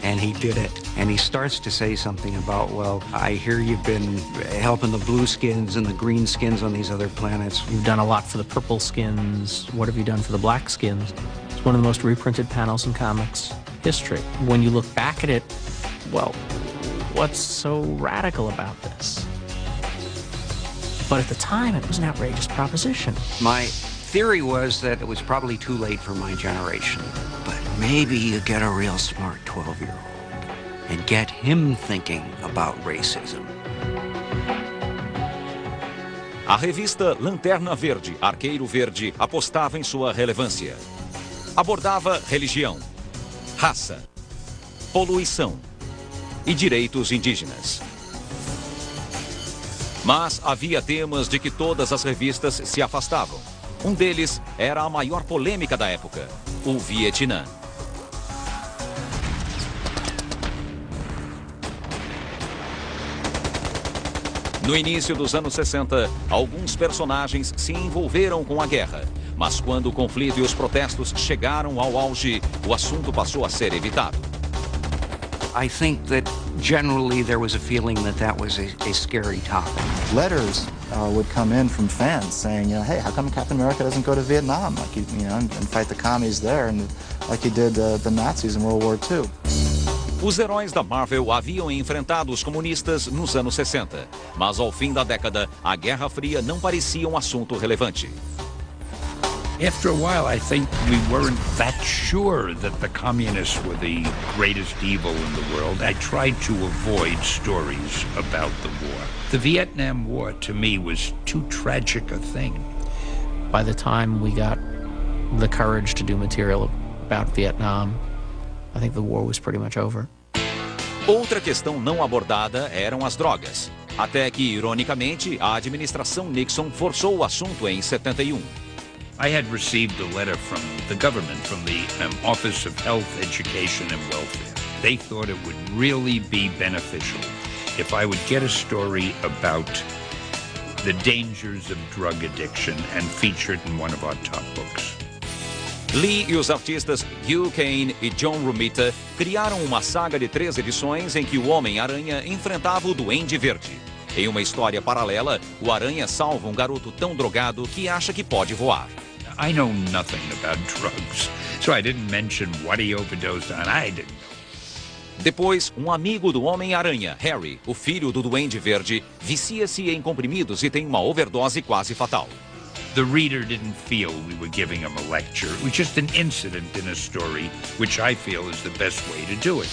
And he did it. And he starts to say something about, well, I hear you've been helping the blue skins and the green skins on these other planets. You've done a lot for the purple skins. What have you done for the black skins? It's one of the most reprinted panels in comics history. When you look back at it, well, what's so radical about this? But at the time, it was an outrageous proposition. My theory was that it was probably too late for my generation. But maybe you get a real smart 12-year-old and get him thinking about racism. A revista Lanterna Verde, Arqueiro Verde, apostava em sua relevância. Abordava religião, raça, poluição e direitos indígenas. Mas havia temas de que todas as revistas se afastavam. Um deles era a maior polêmica da época, o Vietnã. No início dos anos 60, alguns personagens se envolveram com a guerra. Mas quando o conflito e os protestos chegaram ao auge, o assunto passou a ser evitado. I think that generally there was a feeling that that was a scary topic. Letters would come in from fans saying, hey, how come Captain America doesn't go to Vietnam, like and fight the commies there, and like he did the Nazis in World War II? Os heróis da Marvel haviam enfrentado os comunistas nos anos 60, mas ao fim da década, a Guerra Fria não parecia um assunto relevante. After a while, I think we weren't that sure that the communists were the greatest evil in the world. I tried to avoid stories about the war. The Vietnam War, to me, was too tragic a thing. By the time we got the courage to do material about Vietnam, I think the war was pretty much over. Outra questão não abordada eram as drogas. Até que, ironicamente, a administração Nixon forçou o assunto em 71. I had received a letter from the government, from the Office of Health, Education and Welfare. They thought it would really be beneficial if I would get a story about the dangers of drug addiction and feature it in one of our top books. Lee e os artistas Hugh Kane e John Romita criaram uma saga de 3 edições em que o Homem-Aranha enfrentava o Duende Verde. Em uma história paralela, o Aranha salva um garoto tão drogado que acha que pode voar. I know nothing about drugs, so I didn't mention what he overdosed on. I didn't know. Depois, um amigo do Homem-Aranha, Harry, o filho do Duende Verde, vicia-se em comprimidos e tem uma overdose quase fatal. The reader didn't feel we were giving him a lecture. It was just an incident in a story, which I feel is the best way to do it.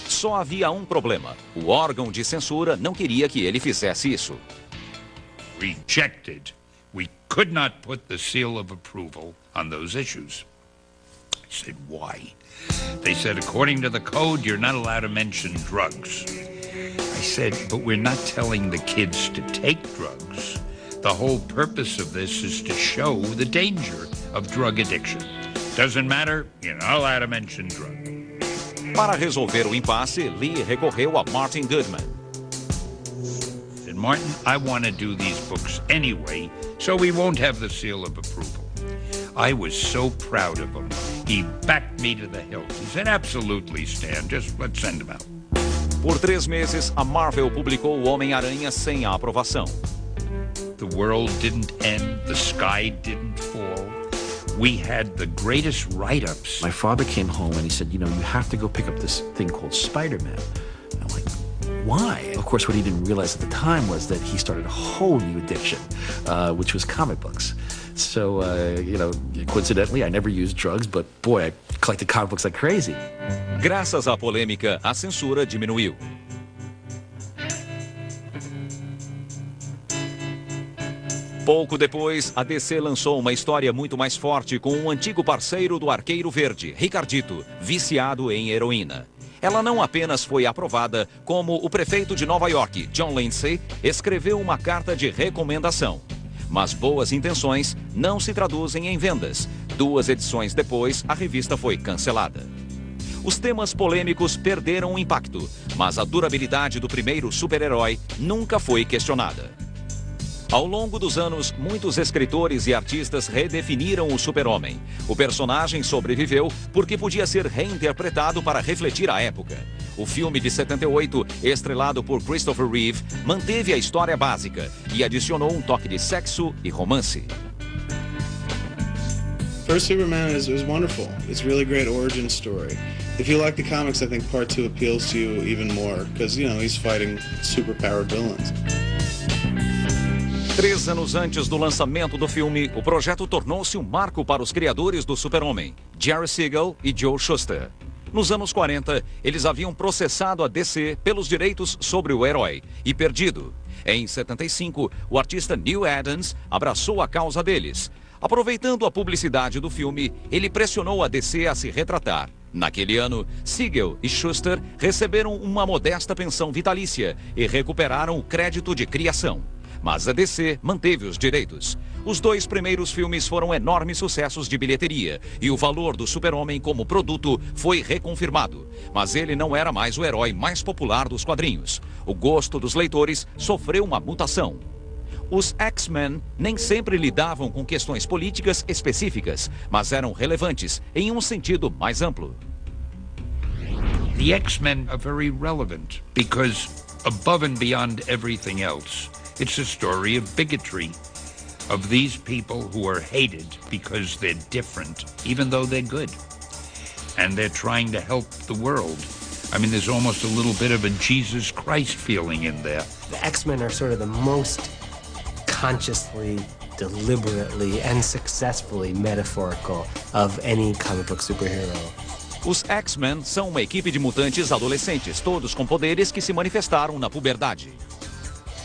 Só havia um problema. O órgão de censura não queria que ele fizesse isso. Rejected. We could not put the seal of approval on those issues. I said, why? They said, according to the code, you're not allowed to mention drugs. I said, but we're not telling the kids to take drugs. The whole purpose of this is to show the danger of drug addiction. Doesn't matter, you're not allowed to mention drugs. Para resolver o impasse, Lee recorreu a Martin Goodman. Said, Martin, I want to do these books anyway, so we won't have the seal of approval. I was so proud of him. He backed me to the hilt. He said, absolutely, Stan, just let's send him out. Por 3 meses, a Marvel publicou o Homem-Aranha sem a aprovação. The world didn't end, the sky didn't fall. We had the greatest write-ups. My father came home and he said, you know, you have to go pick up this thing called Spider-Man. I'm like, why? Of course, what he didn't realize at the time was that he started a whole new addiction, which was comic books. So, you know, coincidentally, I never used drugs, but boy, I collected comic books like crazy. Graças à polêmica, a censura diminuiu. Pouco depois, a DC lançou uma história muito mais forte com um antigo parceiro do Arqueiro Verde, Ricardito, viciado em heroína. Ela não apenas foi aprovada, como o prefeito de Nova York, John Lindsay, escreveu uma carta de recomendação. Mas boas intenções não se traduzem em vendas. 2 edições depois, a revista foi cancelada. Os temas polêmicos perderam o impacto, mas a durabilidade do primeiro super-herói nunca foi questionada. Ao longo dos anos, muitos escritores e artistas redefiniram o super-homem. O personagem sobreviveu porque podia ser reinterpretado para refletir a época. O filme de 78, estrelado por Christopher Reeve, manteve a história básica e adicionou um toque de sexo e romance. First Superman is wonderful. It's a really great origin story. If you like the comics, I think part 2 appeals to you even more, because, you know, he's fighting superpowered villains. 3 anos antes do lançamento do filme, o projeto tornou-se um marco para os criadores do Super-Homem, Jerry Siegel e Joe Shuster. Nos anos 40, eles haviam processado a DC pelos direitos sobre o herói e perdido. Em 75, o artista Neil Adams abraçou a causa deles. Aproveitando a publicidade do filme, ele pressionou a DC a se retratar. Naquele ano, Siegel e Shuster receberam uma modesta pensão vitalícia e recuperaram o crédito de criação. Mas a DC manteve os direitos. Os 2 primeiros filmes foram enormes sucessos de bilheteria e o valor do Super-Homem como produto foi reconfirmado. Mas ele não era mais o herói mais popular dos quadrinhos. O gosto dos leitores sofreu uma mutação. Os X-Men nem sempre lidavam com questões políticas específicas, mas eram relevantes em um sentido mais amplo. The X-Men are very relevant because above and beyond everything else, it's a story of bigotry, of these people who are hated because they're different, even though they're good. And they're trying to help the world. I mean, there's almost a little bit of a Jesus Christ feeling in there. The X-Men are sort of the most consciously, deliberately, and successfully metaphorical of any comic book superhero. Os X-Men são uma equipe de mutantes adolescentes, todos com poderes que se manifestaram na puberdade.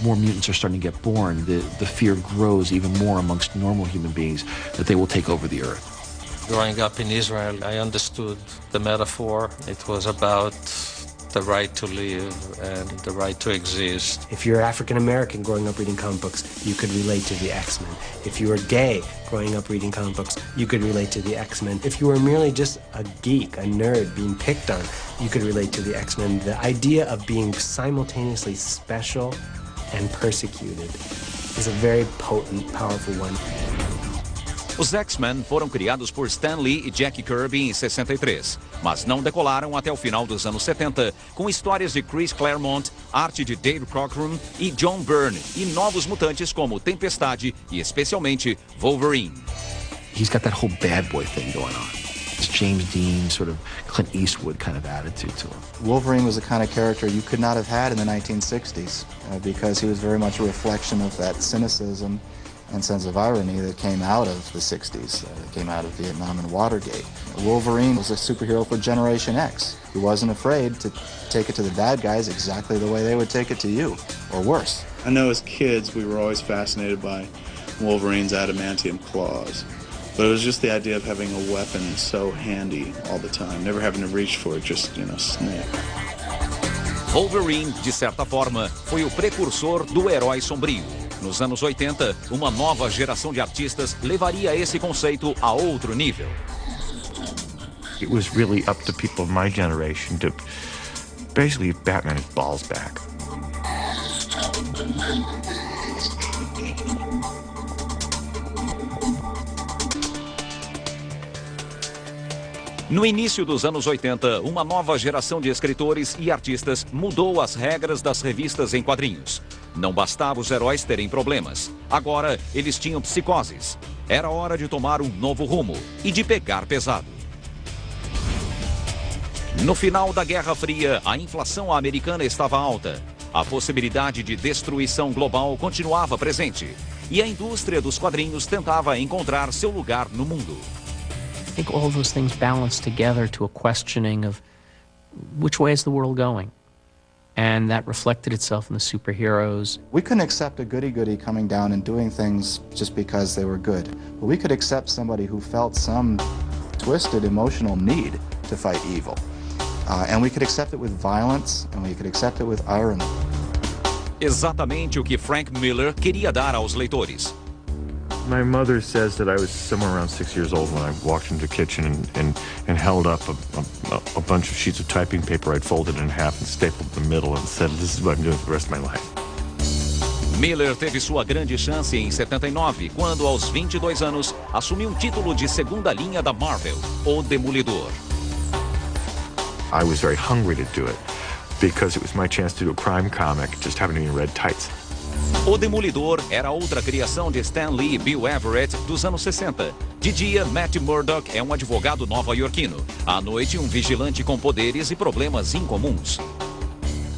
More mutants are starting to get born, the fear grows even more amongst normal human beings that they will take over the earth. Growing up in Israel, I understood the metaphor. It was about the right to live and the right to exist. If you're African American growing up reading comic books, you could relate to the X-Men. If you were gay growing up reading comic books, you could relate to the X-Men. If you were merely just a geek, a nerd being picked on, you could relate to the X-Men. The idea of being simultaneously special and persecuted is a very potent, powerful one. Os X-Men foram criados por Stan Lee e Jack Kirby em 63, mas não decolaram até o final dos anos 70, com histórias de Chris Claremont, arte de Dave Cockrum e John Byrne, e novos mutantes como Tempestade e especialmente Wolverine. He's got that whole bad boy thing going on. It's James Dean, sort of Clint Eastwood kind of attitude to him. Wolverine was the kind of character you could not have had in the 1960s because he was very much a reflection of that cynicism and sense of irony that came out of the 60s, that came out of Vietnam and Watergate. Wolverine was a superhero for Generation X. He wasn't afraid to take it to the bad guys exactly the way they would take it to you, or worse. I know as kids we were always fascinated by Wolverine's adamantium claws, but it was just the idea of having a weapon so handy all the time, never having to reach for it, just, snap. Wolverine, de certa forma, foi o precursor do herói sombrio. Nos anos 80, uma nova geração de artistas levaria esse conceito a outro nível. It was really up to people of my generation to basically get Batman's balls back. No início dos anos 80, uma nova geração de escritores e artistas mudou as regras das revistas em quadrinhos. Não bastava os heróis terem problemas. Agora, eles tinham psicoses. Era hora de tomar um novo rumo e de pegar pesado. No final da Guerra Fria, a inflação americana estava alta. A possibilidade de destruição global continuava presente. E a indústria dos quadrinhos tentava encontrar seu lugar no mundo. I think all those things balance together to a questioning of which way is the world going? And that reflected itself in the superheroes. We couldn't accept a goody-goody coming down and doing things just because they were good. But we could accept somebody who felt some twisted emotional need to fight evil. And we could accept it with violence, and we could accept it with irony. Exatamente o que Frank Miller queria dar aos leitores. My mother says that I was somewhere around 6 years old when I walked into the kitchen and held up a bunch of sheets of typing paper I'd folded in half and stapled in the middle and said, "This is what I'm doing for the rest of my life." Miller teve sua grande chance em 79, quando aos 22 anos assumiu um título de segunda linha da Marvel, O Demolidor. I was very hungry to do it because it was my chance to do a crime comic, just having to be in red tights. O Demolidor era outra criação de Stan Lee e Bill Everett dos anos 60. De dia, Matt Murdock é um advogado nova-iorquino. À noite, um vigilante com poderes e problemas incomuns.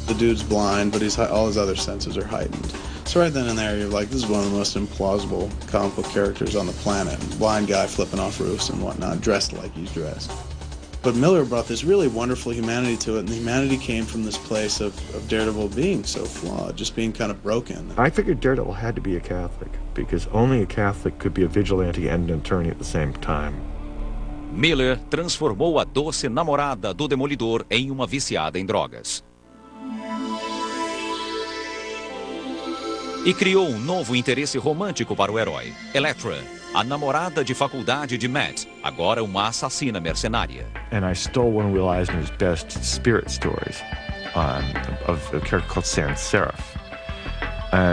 The dude's blind, but all his other senses are heightened. So right then and there, you're like, this is one of the most implausible comic book characters on the planet. Blind guy flipping off roofs and whatnot, dressed like he's dressed. But Miller brought this really wonderful humanity to it, and the humanity came from this place of Daredevil being so flawed, just being kind of broken. I figured Daredevil had to be a Catholic, because only a Catholic could be a vigilante and an attorney at the same time. Miller transformou a doce namorada do Demolidor em uma viciada em drogas. E criou um novo interesse romântico para o herói, Elektra, a namorada de faculdade de Matt, agora uma assassina mercenária. And I stole one of Will Eisner's best spirit stories of a character called Sans Serif.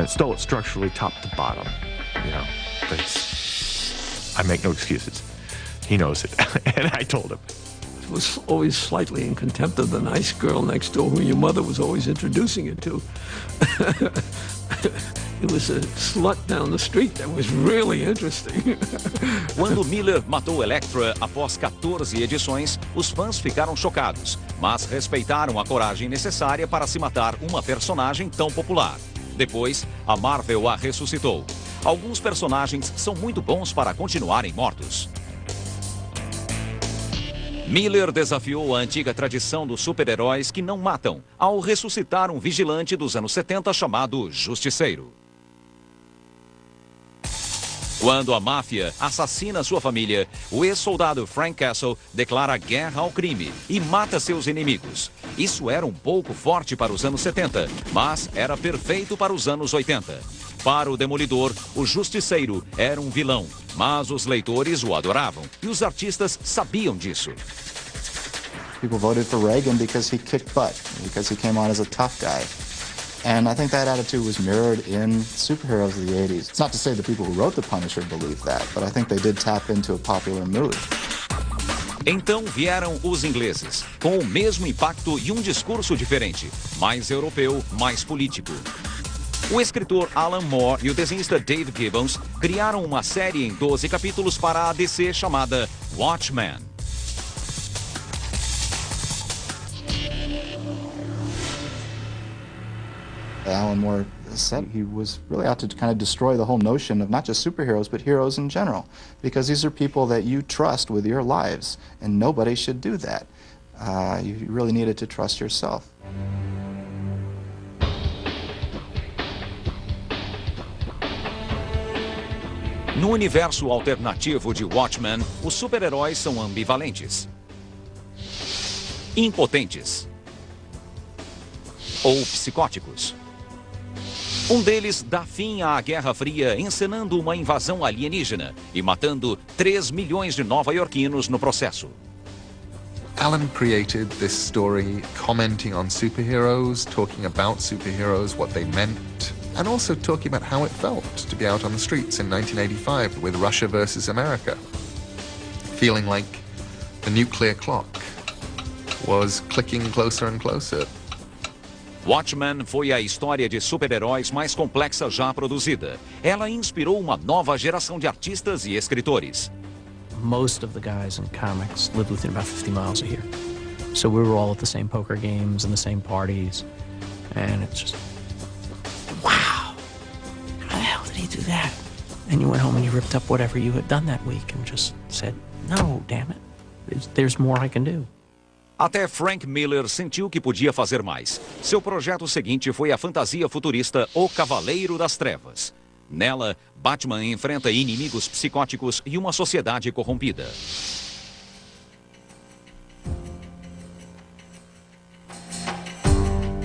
Stole it structurally top to bottom, but I make no excuses. He knows it, and I told him. I was always slightly in contempt of the nice girl next door who your mother was always introducing you to. It was a slut down the street that was really interesting. Quando Miller matou Elektra após 14 edições, os fãs ficaram chocados, mas respeitaram a coragem necessária para se matar uma personagem tão popular. Depois, a Marvel a ressuscitou. Alguns personagens são muito bons para continuarem mortos. Miller desafiou a antiga tradição dos super-heróis que não matam, ao ressuscitar um vigilante dos anos 70 chamado Justiceiro. Quando a máfia assassina sua família, o ex-soldado Frank Castle declara guerra ao crime e mata seus inimigos. Isso era um pouco forte para os anos 70, mas era perfeito para os anos 80. Para o Demolidor, o Justiceiro era um vilão, mas os leitores o adoravam e os artistas sabiam disso. People voted for Reagan because he kicked butt, because he came on as a tough guy. And I think that attitude was mirrored in superheroes of the 80s. It's not to say the people who wrote The Punisher believed that, but I think they did tap into a popular mood. Então vieram os ingleses, com o mesmo impacto e um discurso diferente, mais europeu, mais político. O escritor Alan Moore e o desenhista Dave Gibbons criaram uma série em 12 capítulos para a DC chamada Watchmen. Alan Moore said he was really out to kind of destroy the whole notion of not just superheroes, but heroes in general, because these are people that you trust with your lives, and nobody should do that. You really needed to trust yourself. No universo alternativo de Watchmen, os super-heróis são ambivalentes, impotentes ou psicóticos. Um deles dá fim à Guerra Fria encenando uma invasão alienígena e matando 3 milhões de nova-iorquinos no processo. Alan created this story commenting on superheroes, talking about superheroes, what they meant, and also talking about how it felt to be out on the streets in 1985 with Russia versus America, feeling like the nuclear clock was clicking closer and closer. Watchmen foi a história de super-heróis mais complexa já produzida. Ela inspirou uma nova geração de artistas e escritores. Most of the guys in comics lived within about 50 miles of here. So we were all at the same poker games and the same parties. And it's just, wow, how the hell did he do that? And you went home and you ripped up whatever you had done that week and just said, no, damn it, there's more I can do. Até Frank Miller sentiu que podia fazer mais. Seu projeto seguinte foi a fantasia futurista O Cavaleiro das Trevas. Nela, Batman enfrenta inimigos psicóticos e uma sociedade corrompida.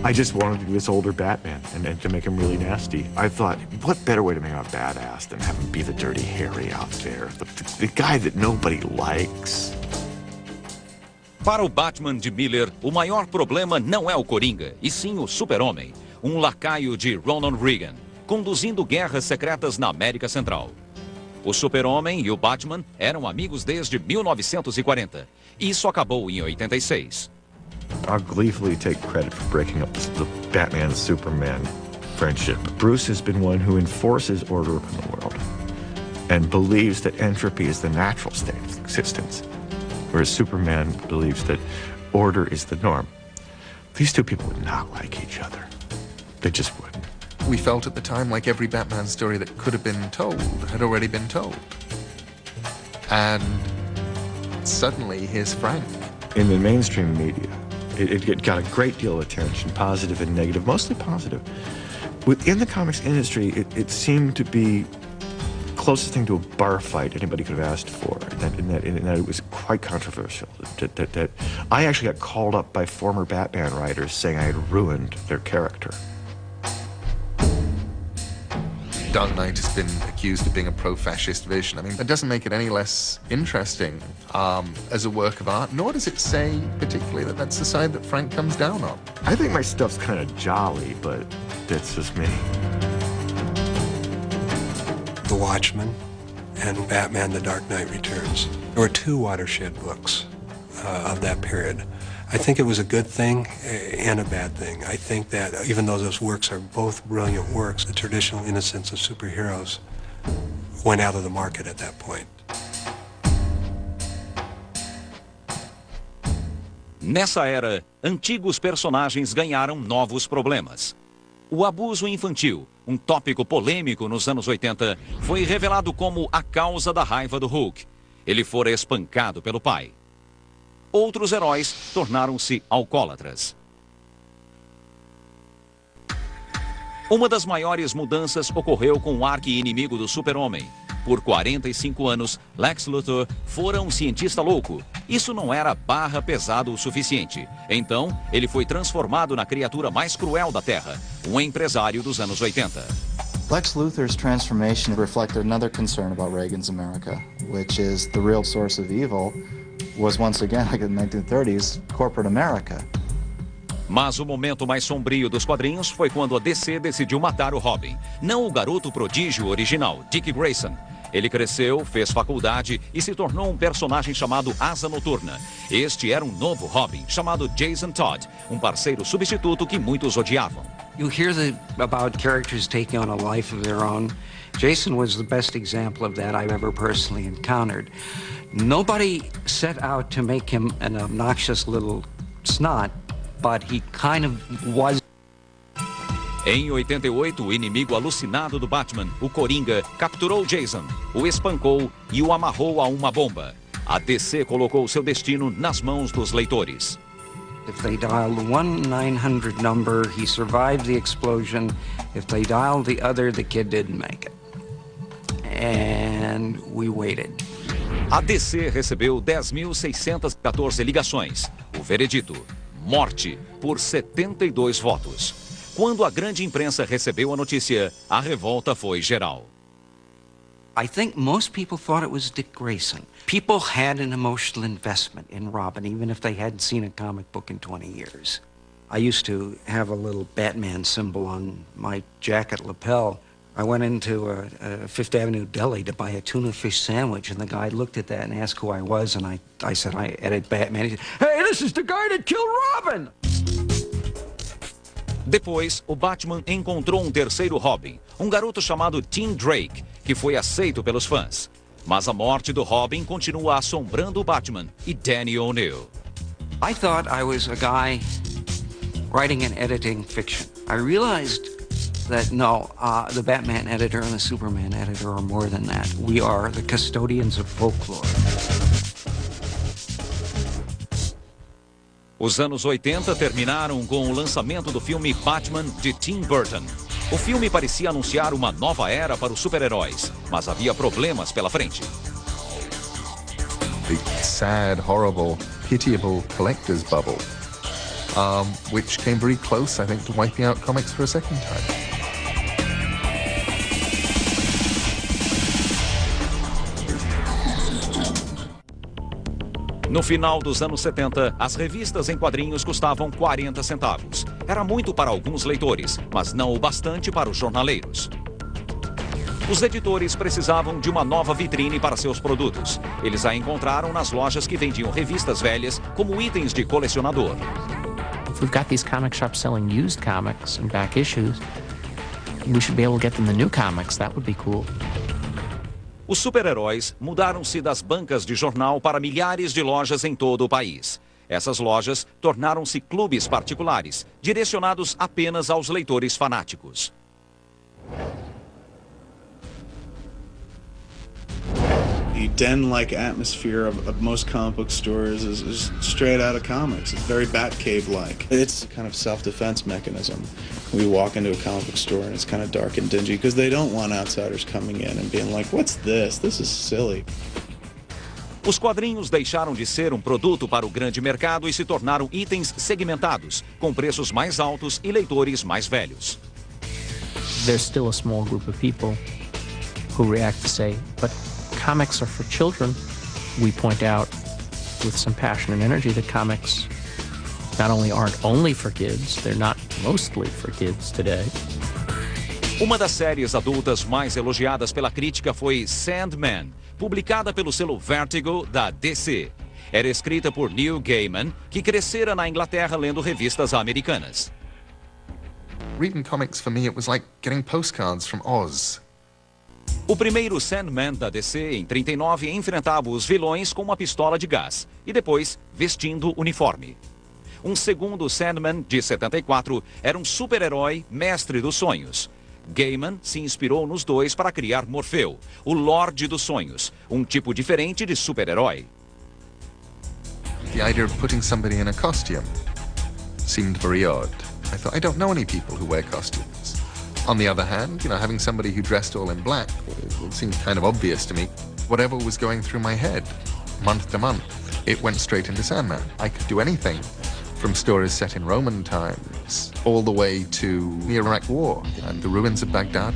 I just wanted to do this older Batman and to make him really nasty. I thought, what better way to make him a badass than have him be the Dirty Harry out there, the guy that nobody likes. Para o Batman de Miller, o maior problema não é o Coringa, e sim o Super-Homem, um lacaio de Ronald Reagan, conduzindo guerras secretas na América Central. O Super-Homem e o Batman eram amigos desde 1940. Isso acabou em 86. I'll gleefully take credit for breaking up the Batman-Superman friendship. Bruce has been one who enforces order in the world and believes that entropy is the natural state of existence, whereas Superman believes that order is the norm. These two people would not like each other. They just wouldn't. We felt at the time like every Batman story that could have been told had already been told. And suddenly, here's Frank. In the mainstream media, it got a great deal of attention, positive and negative, mostly positive. Within the comics industry, it seemed to be closest thing to a bar fight anybody could have asked for, in that it was quite controversial. That I actually got called up by former Batman writers saying I had ruined their character. Dark Knight has been accused of being a pro-fascist vision. I mean, that doesn't make it any less interesting as a work of art, nor does it say particularly that that's the side that Frank comes down on. I think my stuff's kind of jolly, but that's just me. The Watchmen and Batman The Dark Knight Returns. There were two watershed books of that period. I think it was a good thing and a bad thing. I think that even though those works are both brilliant works, the traditional innocence of superheroes went out of the market at that point. Nessa era, antigos personagens ganharam novos problemas. O abuso infantil, um tópico polêmico nos anos 80, foi revelado como a causa da raiva do Hulk. Ele fora espancado pelo pai. Outros heróis tornaram-se alcoólatras. Uma das maiores mudanças ocorreu com o arqui-inimigo do Super-Homem. Por 45 anos, Lex Luthor fora um cientista louco. Isso não era barra pesado o suficiente. Então, ele foi transformado na criatura mais cruel da Terra, um empresário dos anos 80. Lex Luthor's transformation reflected another concern about Reagan's America, which is the real source of evil was once again, like in the 1930s, corporate America. Mas o momento mais sombrio dos quadrinhos foi quando a DC decidiu matar o Robin. Não o garoto prodígio original, Dick Grayson. Ele cresceu, fez faculdade e se tornou um personagem chamado Asa Noturna. Este era um novo Robin, chamado Jason Todd, um parceiro substituto que muitos odiavam. You hear about characters taking on a life of their own. Jason was the best example of that I've ever personally encountered. Nobody set out to make him an obnoxious little snot, but he kind of was. Em 88, o inimigo alucinado do Batman, o Coringa, capturou Jason, o espancou e o amarrou a uma bomba. A DC colocou seu destino nas mãos dos leitores. If they dialed the 1-900 number, he survived the explosion. If they dialed the other, the kid didn't make it. And we waited. A DC recebeu 10.614 ligações. O veredito, morte por 72 votos. Quando a grande imprensa recebeu a notícia, a revolta foi geral. I think most people thought it was Dick Grayson. People had an emotional investment in Robin, even if they hadn't seen a comic book in 20 years. I used to have a little Batman symbol on my jacket lapel. I went into a Fifth Avenue deli to buy a tuna fish sandwich, and the guy looked at that and asked who I was, and I said, I edit Batman. He said, hey, this is the guy that killed Robin! Depois, o Batman encontrou um terceiro Robin, um garoto chamado Tim Drake, que foi aceito pelos fãs. Mas a morte do Robin continua assombrando o Batman e Denny O'Neil. I thought I was a guy writing and editing fiction. I realized that no, the Batman editor and the Superman editor are more than that. We are the custodians of folklore. Os anos 80 terminaram com o lançamento do filme Batman de Tim Burton. O filme parecia anunciar uma nova era para os super-heróis, mas havia problemas pela frente. The sad, horrible, pitiable collector's bubble, which came very close, I think, to wiping out comics for a second time. No final dos anos 70, as revistas em quadrinhos custavam 40 centavos. Era muito para alguns leitores, mas não o bastante para os jornaleiros. Os editores precisavam de uma nova vitrine para seus produtos. Eles a encontraram nas lojas que vendiam revistas velhas como itens de colecionador. If we've got these comic shops selling used comics and back issues, we should be able to get them the new comics. That would be cool. Os super-heróis mudaram-se das bancas de jornal para milhares de lojas em todo o país. Essas lojas tornaram-se clubes particulares, direcionados apenas aos leitores fanáticos. The den-like atmosphere of most comic book stores is straight out of comics. It's very Batcave-like. It's a kind of self-defense mechanism. We walk into a comic book store and it's kind of dark and dingy because they don't want outsiders coming in and being like, what's this? This is silly. Os quadrinhos deixaram de ser um produto para o grande mercado e se tornaram itens segmentados, com preços mais altos e leitores mais velhos. There's still a small group of people who react to say, but comics are for children. We point out with some passion and energy that comics not only aren't only for kids, they're not mostly for kids today. Uma das séries adultas mais elogiadas pela crítica foi Sandman, publicada pelo selo Vertigo da DC. Era escrita por Neil Gaiman, que crescera na Inglaterra lendo revistas americanas. Reading comics for me, it was like getting postcards from Oz. O primeiro Sandman da DC, em 39, enfrentava os vilões com uma pistola de gás e depois vestindo uniforme. Um segundo Sandman, de 74, era um super-herói mestre dos sonhos. Gaiman se inspirou nos dois para criar Morfeu, o Lorde dos Sonhos, um tipo diferente de super-herói. The idea of putting somebody in a costume seemed very odd. I thought, I don't know any people who wear costumes. On the other hand, having somebody who dressed all in black, it seemed kind of obvious to me. Whatever was going through my head, month to month, it went straight into Sandman. I could do anything, from stories set in Roman times, all the way to the Iraq War and the ruins of Baghdad.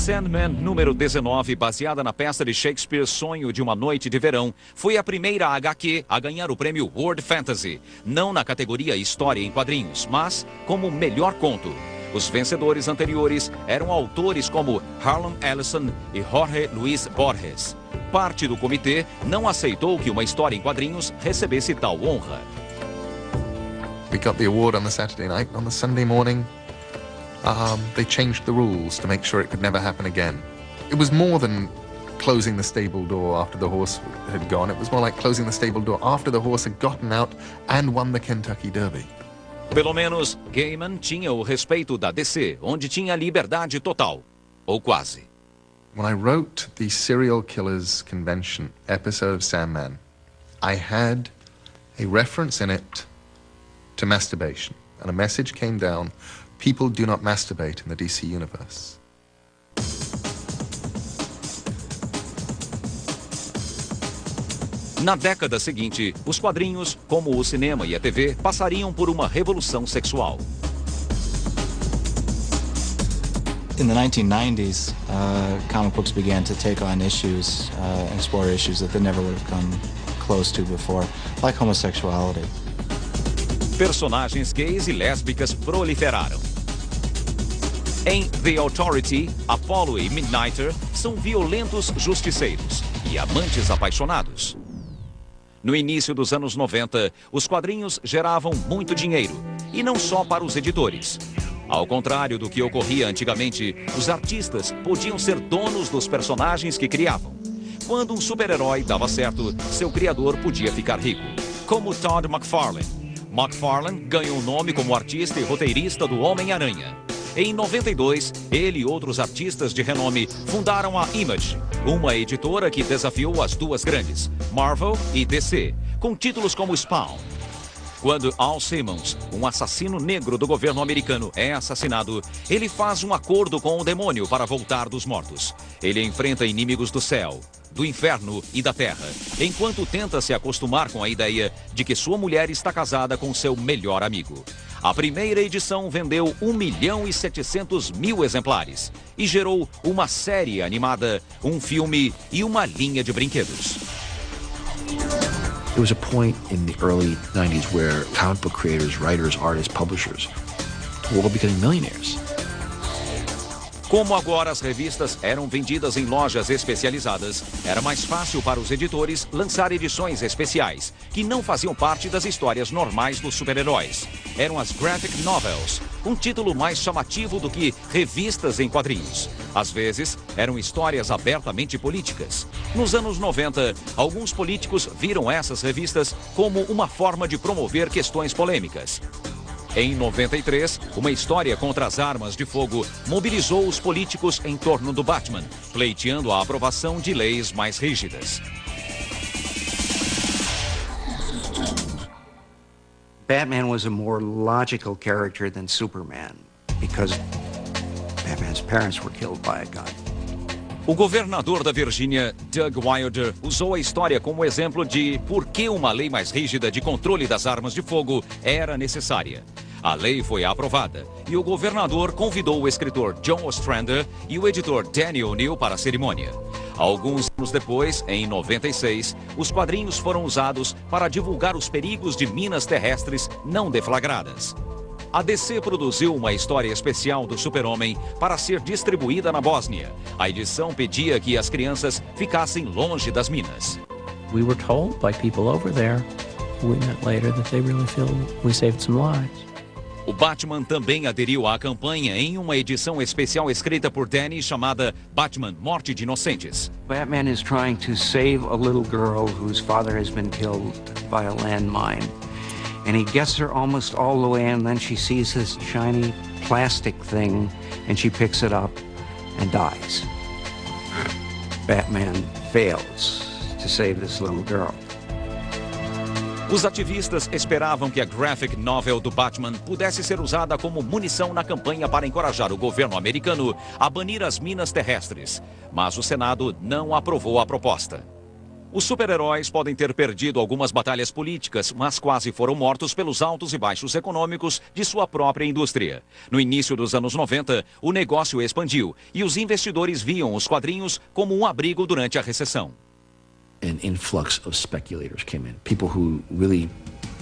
Sandman número 19, baseada na peça de Shakespeare Sonho de uma Noite de Verão, foi a primeira HQ a ganhar o prêmio World Fantasy, não na categoria História em Quadrinhos, mas como melhor conto. Os vencedores anteriores eram autores como Harlan Ellison e Jorge Luis Borges. Parte do comitê não aceitou que uma história em quadrinhos recebesse tal honra. We got the award on the Saturday night. On the Sunday morning, they changed the rules to make sure it could never happen again. It was more than closing the stable door after the horse had gone. It was more like closing the stable door after the horse had gotten out and won the Kentucky Derby. Pelo menos, Gaiman tinha o respeito da DC, onde tinha liberdade total. Ou quase. When I wrote the Serial Killers Convention episode of Sandman, I had a reference in it to masturbation. And a message came down, people do not masturbate in the DC universe. Na década seguinte, os quadrinhos, como o cinema e a TV, passariam por uma revolução sexual. In the 1990s, comic books began to take on issues and explore issues that they never would have come close to before, like homosexuality. Personagens gays e lésbicas proliferaram. Em The Authority, Apollo e Midnighter são violentos justiceiros e amantes apaixonados. No início dos anos 90, os quadrinhos geravam muito dinheiro, e não só para os editores. Ao contrário do que ocorria antigamente, os artistas podiam ser donos dos personagens que criavam. Quando um super-herói dava certo, seu criador podia ficar rico, como Todd McFarlane. McFarlane ganhou o nome como artista e roteirista do Homem-Aranha. Em 92, ele e outros artistas de renome fundaram a Image, uma editora que desafiou as duas grandes, Marvel e DC, com títulos como Spawn. Quando Al Simmons, um assassino negro do governo americano, é assassinado, ele faz um acordo com o demônio para voltar dos mortos. Ele enfrenta inimigos do céu, do inferno e da terra, enquanto tenta se acostumar com a ideia de que sua mulher está casada com seu melhor amigo. A primeira edição vendeu 1.700.000 exemplares e gerou uma série animada, um filme e uma linha de brinquedos. There was a point in the early 90s where comic book creators, writers, artists, publishers were all becoming millionaires. Como agora as revistas eram vendidas em lojas especializadas, era mais fácil para os editores lançar edições especiais, que não faziam parte das histórias normais dos super-heróis. Eram as graphic novels, um título mais chamativo do que revistas em quadrinhos. Às vezes, eram histórias abertamente políticas. Nos anos 90, alguns políticos viram essas revistas como uma forma de promover questões polêmicas. Em 93, uma história contra as armas de fogo mobilizou os políticos em torno do Batman, pleiteando a aprovação de leis mais rígidas. Batman was a more logical character than Superman, because Batman's parents were killed by a gun. O governador da Virgínia, Doug Wilder, usou a história como exemplo de por que uma lei mais rígida de controle das armas de fogo era necessária. A lei foi aprovada e o governador convidou o escritor John Ostrander e o editor Denny O'Neil para a cerimônia. Alguns anos depois, em 96, os quadrinhos foram usados para divulgar os perigos de minas terrestres não deflagradas. A DC produziu uma história especial do Super-Homem para ser distribuída na Bósnia. A edição pedia que as crianças ficassem longe das minas. We were told by people over there, we met later, that they really feel we saved some lives. O Batman também aderiu à campanha em uma edição especial escrita por Denny chamada Batman, Morte de Inocentes. Batman is trying to save a little girl whose father has been killed by a landmine. And he gets her almost all the way, and then she sees this shiny plastic thing, and she picks it up and dies. Batman fails to save this little girl. Os ativistas esperavam que a graphic novel do Batman pudesse ser usada como munição na campanha para encorajar o governo americano a banir as minas terrestres, mas o Senado não aprovou a proposta. Os super-heróis podem ter perdido algumas batalhas políticas, mas quase foram mortos pelos altos e baixos econômicos de sua própria indústria. No início dos anos 90, o negócio expandiu e os investidores viam os quadrinhos como um abrigo durante a recessão. An influx of speculators came in. People who really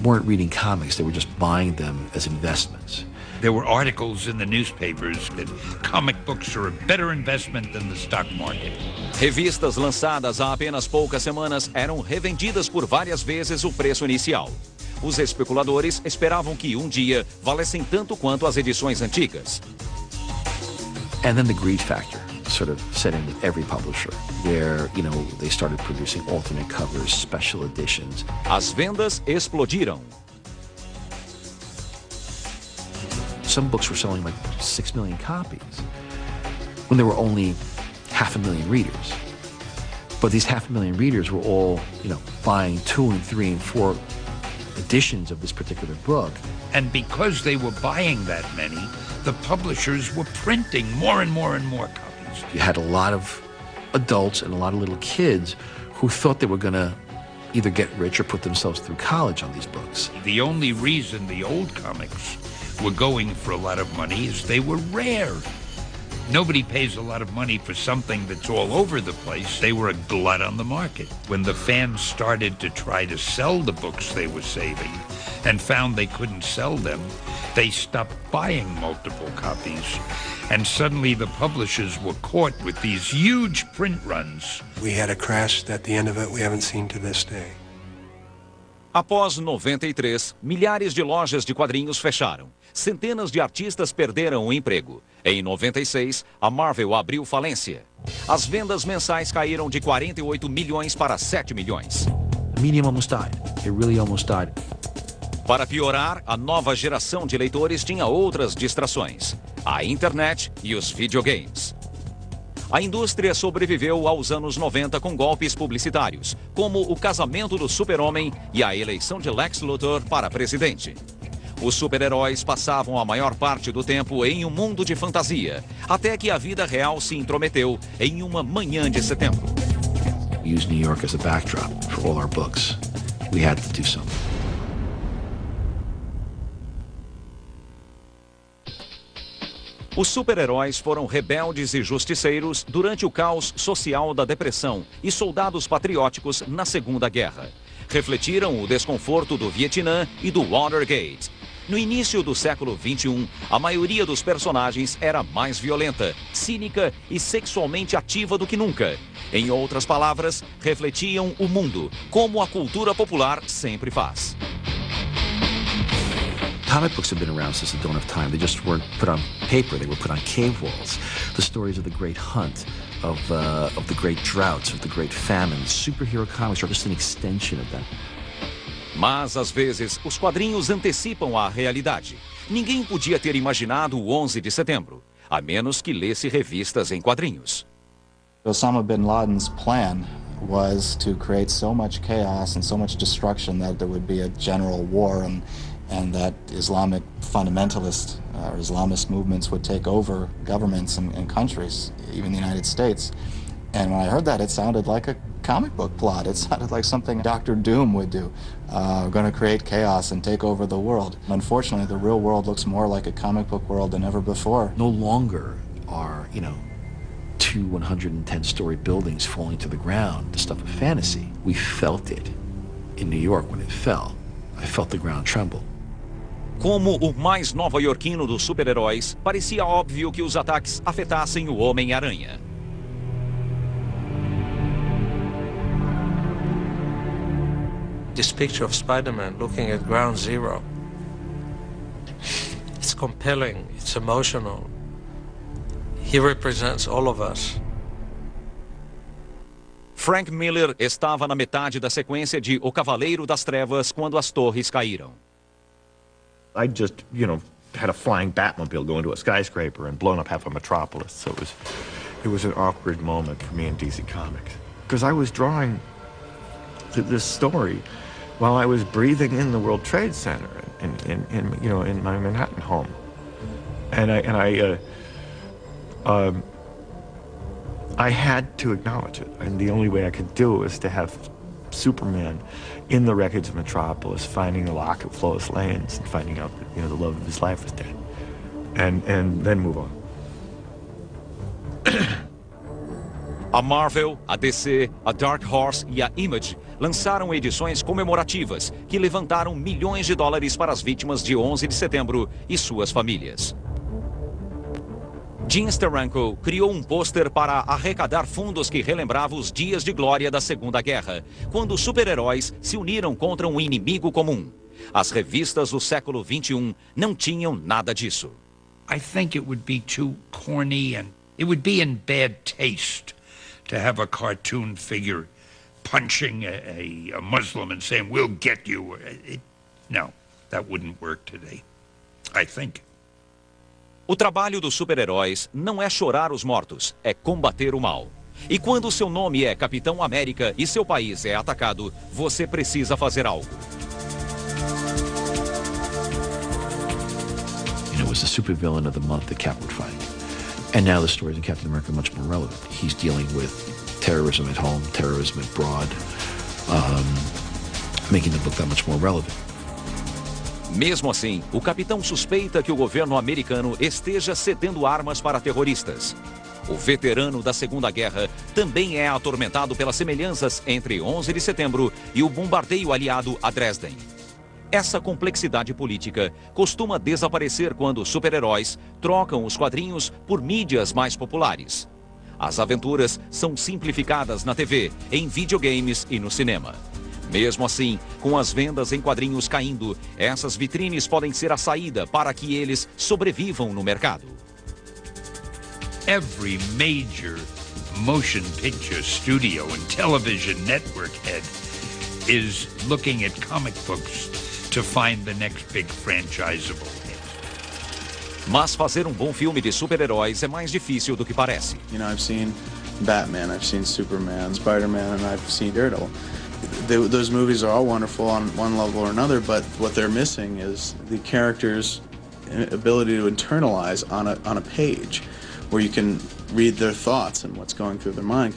weren't reading comics, they were just buying them as investments. There were articles in the newspapers that comic books are a better investment than the stock market. Revistas lançadas há apenas poucas semanas eram revendidas por várias vezes o preço inicial. Os especuladores esperavam que um dia valessem tanto quanto as edições antigas. And then the greed factor sort of set in with every publisher, where, they started producing alternate covers, special editions. As vendas explodiram. Some books were selling like 6 million copies when there were only 500,000 readers. But these 500,000 readers were all, buying 2 and 3 and 4 editions of this particular book. And because they were buying that many, the publishers were printing more and more and more copies. You had a lot of adults and a lot of little kids who thought they were going to either get rich or put themselves through college on these books. The only reason the old comics were going for a lot of money is they were rare. Nobody pays a lot of money for something that's all over the place. They were a glut on the market. When the fans started to try to sell the books they were saving and found they couldn't sell them, they stopped buying multiple copies. And suddenly the publishers were caught with these huge print runs. We had a crash at the end of it we haven't seen to this day. Após 93, milhares de lojas de quadrinhos fecharam. Centenas de artistas perderam o emprego. Em 96, a Marvel abriu falência. As vendas mensais caíram de 48 milhões para 7 milhões. The medium almost died. It really almost died. Para piorar, a nova geração de leitores tinha outras distrações: a internet e os videogames. A indústria sobreviveu aos anos 90 com golpes publicitários, como o casamento do super-homem e a eleição de Lex Luthor para presidente. Os super-heróis passavam a maior parte do tempo em um mundo de fantasia, até que a vida real se intrometeu em uma manhã de setembro. We used New York as a backdrop for all our books. We had to do something. Os super-heróis foram rebeldes e justiceiros durante o caos social da depressão e soldados patrióticos na Segunda Guerra. Refletiram o desconforto do Vietnã e do Watergate. No início do século XXI, a maioria dos personagens era mais violenta, cínica e sexualmente ativa do que nunca. Em outras palavras, refletiam o mundo, como a cultura popular sempre faz. Comic books have been around since the dawn of time. They just weren't put on paper. They were put on cave walls. The stories of the great hunt, of the great droughts, of the great famines. Superhero comics are just an extension of that. Mas, às vezes, os quadrinhos antecipam a realidade. Ninguém podia ter imaginado o 11 de setembro, a menos que lesse revistas em quadrinhos. Osama bin Laden's plan was to create so much chaos and so much destruction that there would be a general war and that Islamic fundamentalist or Islamist movements would take over governments and countries, even the United States. And when I heard that, it sounded like a comic book plot. It sounded like something Dr. Doom would do. We're going to create chaos and take over the world. Unfortunately, the real world looks more like a comic book world than ever before. No longer are, 2 110-story buildings falling to the ground the stuff of fantasy. We felt it in New York when it fell. I felt the ground tremble. Como o mais nova-iorquino dos super-heróis, parecia óbvio que os ataques afetassem o Homem-Aranha. This picture of Spider-Man looking at ground zero, it's compelling, it's emotional. He represents all of us. Frank Miller estava na metade da sequência de O Cavaleiro das Trevas quando as torres caíram. I just, had a flying Batmobile go into a skyscraper and blown up half a metropolis. So it was an awkward moment for me in DC Comics. Because I was drawing this story while I was breathing in the World Trade Center in my Manhattan home. And I had to acknowledge it. And the only way I could do it was to have Superman in the wreckage of Metropolis, finding the locket of Lois Lane's and finding out that, the love of his life was dead. And then move on. A Marvel, a DC, a Dark Horse e a Image lançaram edições comemorativas que levantaram milhões de dólares para as vítimas de 11 de setembro e suas famílias. Jim Steranko criou um pôster para arrecadar fundos que relembrava os dias de glória da Segunda Guerra, quando os super-heróis se uniram contra um inimigo comum. As revistas do século XXI não tinham nada disso. I think it would be too corny and it would be in bad taste to have a cartoon figure punching a Muslim and saying, "We'll get you." No, that wouldn't work today, I think. O trabalho dos super-heróis não é chorar os mortos, é combater o mal. E quando seu nome é Capitão América e seu país é atacado, você precisa fazer algo. It was the supervillain of the month that Cap would fight. And now the stories in Captain America are much more relevant. He's dealing with terrorism at home, terrorism abroad, making the book that much more relevant. Mesmo assim, o capitão suspeita que o governo americano esteja cedendo armas para terroristas. O veterano da Segunda Guerra também é atormentado pelas semelhanças entre 11 de setembro e o bombardeio aliado a Dresden. Essa complexidade política costuma desaparecer quando super-heróis trocam os quadrinhos por mídias mais populares. As aventuras são simplificadas na TV, em videogames e no cinema. Mesmo assim, com as vendas em quadrinhos caindo, essas vitrines podem ser a saída para que eles sobrevivam no mercado. Every major motion picture studio and television network head is looking at comic books to find the next big franchisable hit. Mas fazer um bom filme de super-heróis é mais difícil do que parece. You know, I've seen Batman, I've seen Superman, Spider-Man, and I've seen Daredevil. Those movies are all wonderful on one level or another, but what they're missing is the characters' ability to internalize on a page, where you can read their thoughts and what's going through their mind.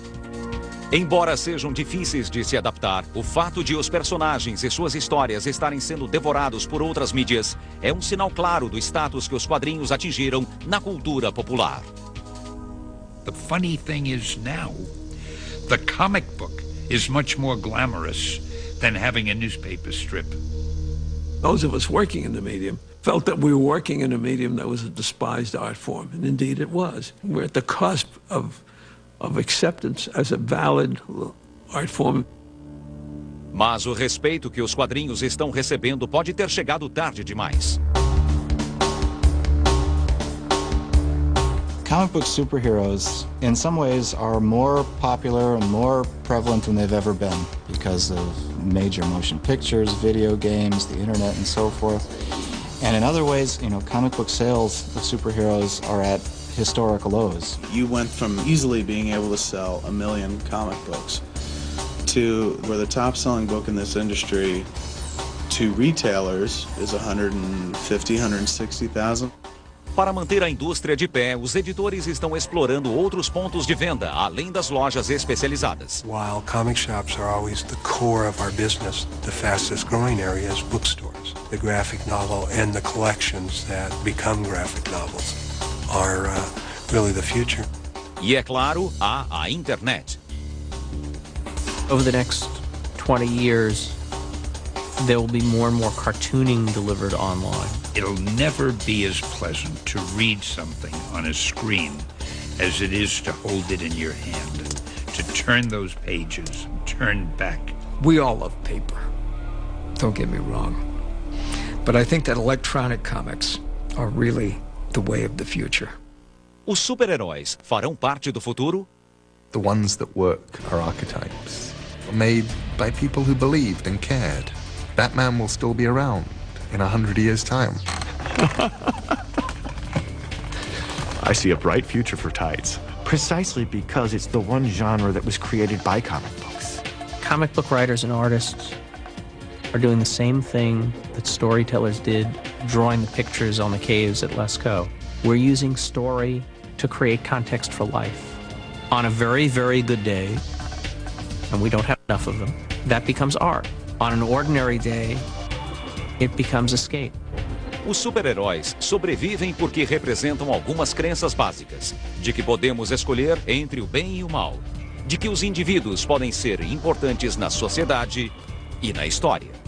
Embora sejam difíceis de se adaptar, o fato de os personagens e suas histórias estarem sendo devorados por outras mídias é um sinal claro do status que os quadrinhos atingiram na cultura popular. The funny thing is now, the comic book is much more glamorous than having a newspaper strip. Those of us working in the medium felt that we were working in a medium that was a despised art form, and indeed it was. We're at the cusp of acceptance as a valid art form. Mas o respeito que os quadrinhos estão recebendo pode ter chegado tarde demais. Comic book superheroes, in some ways, are more popular and more prevalent than they've ever been because of major motion pictures, video games, the internet, and so forth. And in other ways, comic book sales of superheroes are at historical lows. You went from easily being able to sell 1 million comic books to where the top-selling book in this industry to retailers is 150, 160,000. Para manter a indústria de pé, os editores estão explorando outros pontos de venda, além das lojas especializadas. While comic shops are always the core of our business, the fastest growing area is bookstores. The graphic novel and the collections that become graphic novels are really the future. E é claro, há a internet. Over the next 20 years, there will be more and more cartooning delivered online. It'll never be as pleasant to read something on a screen as it is to hold it in your hand, to turn those pages, turn back. We all love paper, don't get me wrong. But I think that electronic comics are really the way of the future. Os super-heróis farão parte do futuro? The ones that work are archetypes, made by people who believed and cared. Batman will still be around in 100 years' time. I see a bright future for tights. Precisely because it's the one genre that was created by comic books. Comic book writers and artists are doing the same thing that storytellers did, drawing the pictures on the caves at Lascaux. We're using story to create context for life. On a very, very good day, and we don't have enough of them, that becomes art. On an ordinary day, it becomes escape. Os super-heróis sobrevivem porque representam algumas crenças básicas, de que podemos escolher entre o bem e o mal, de que os indivíduos podem ser importantes na sociedade e na história.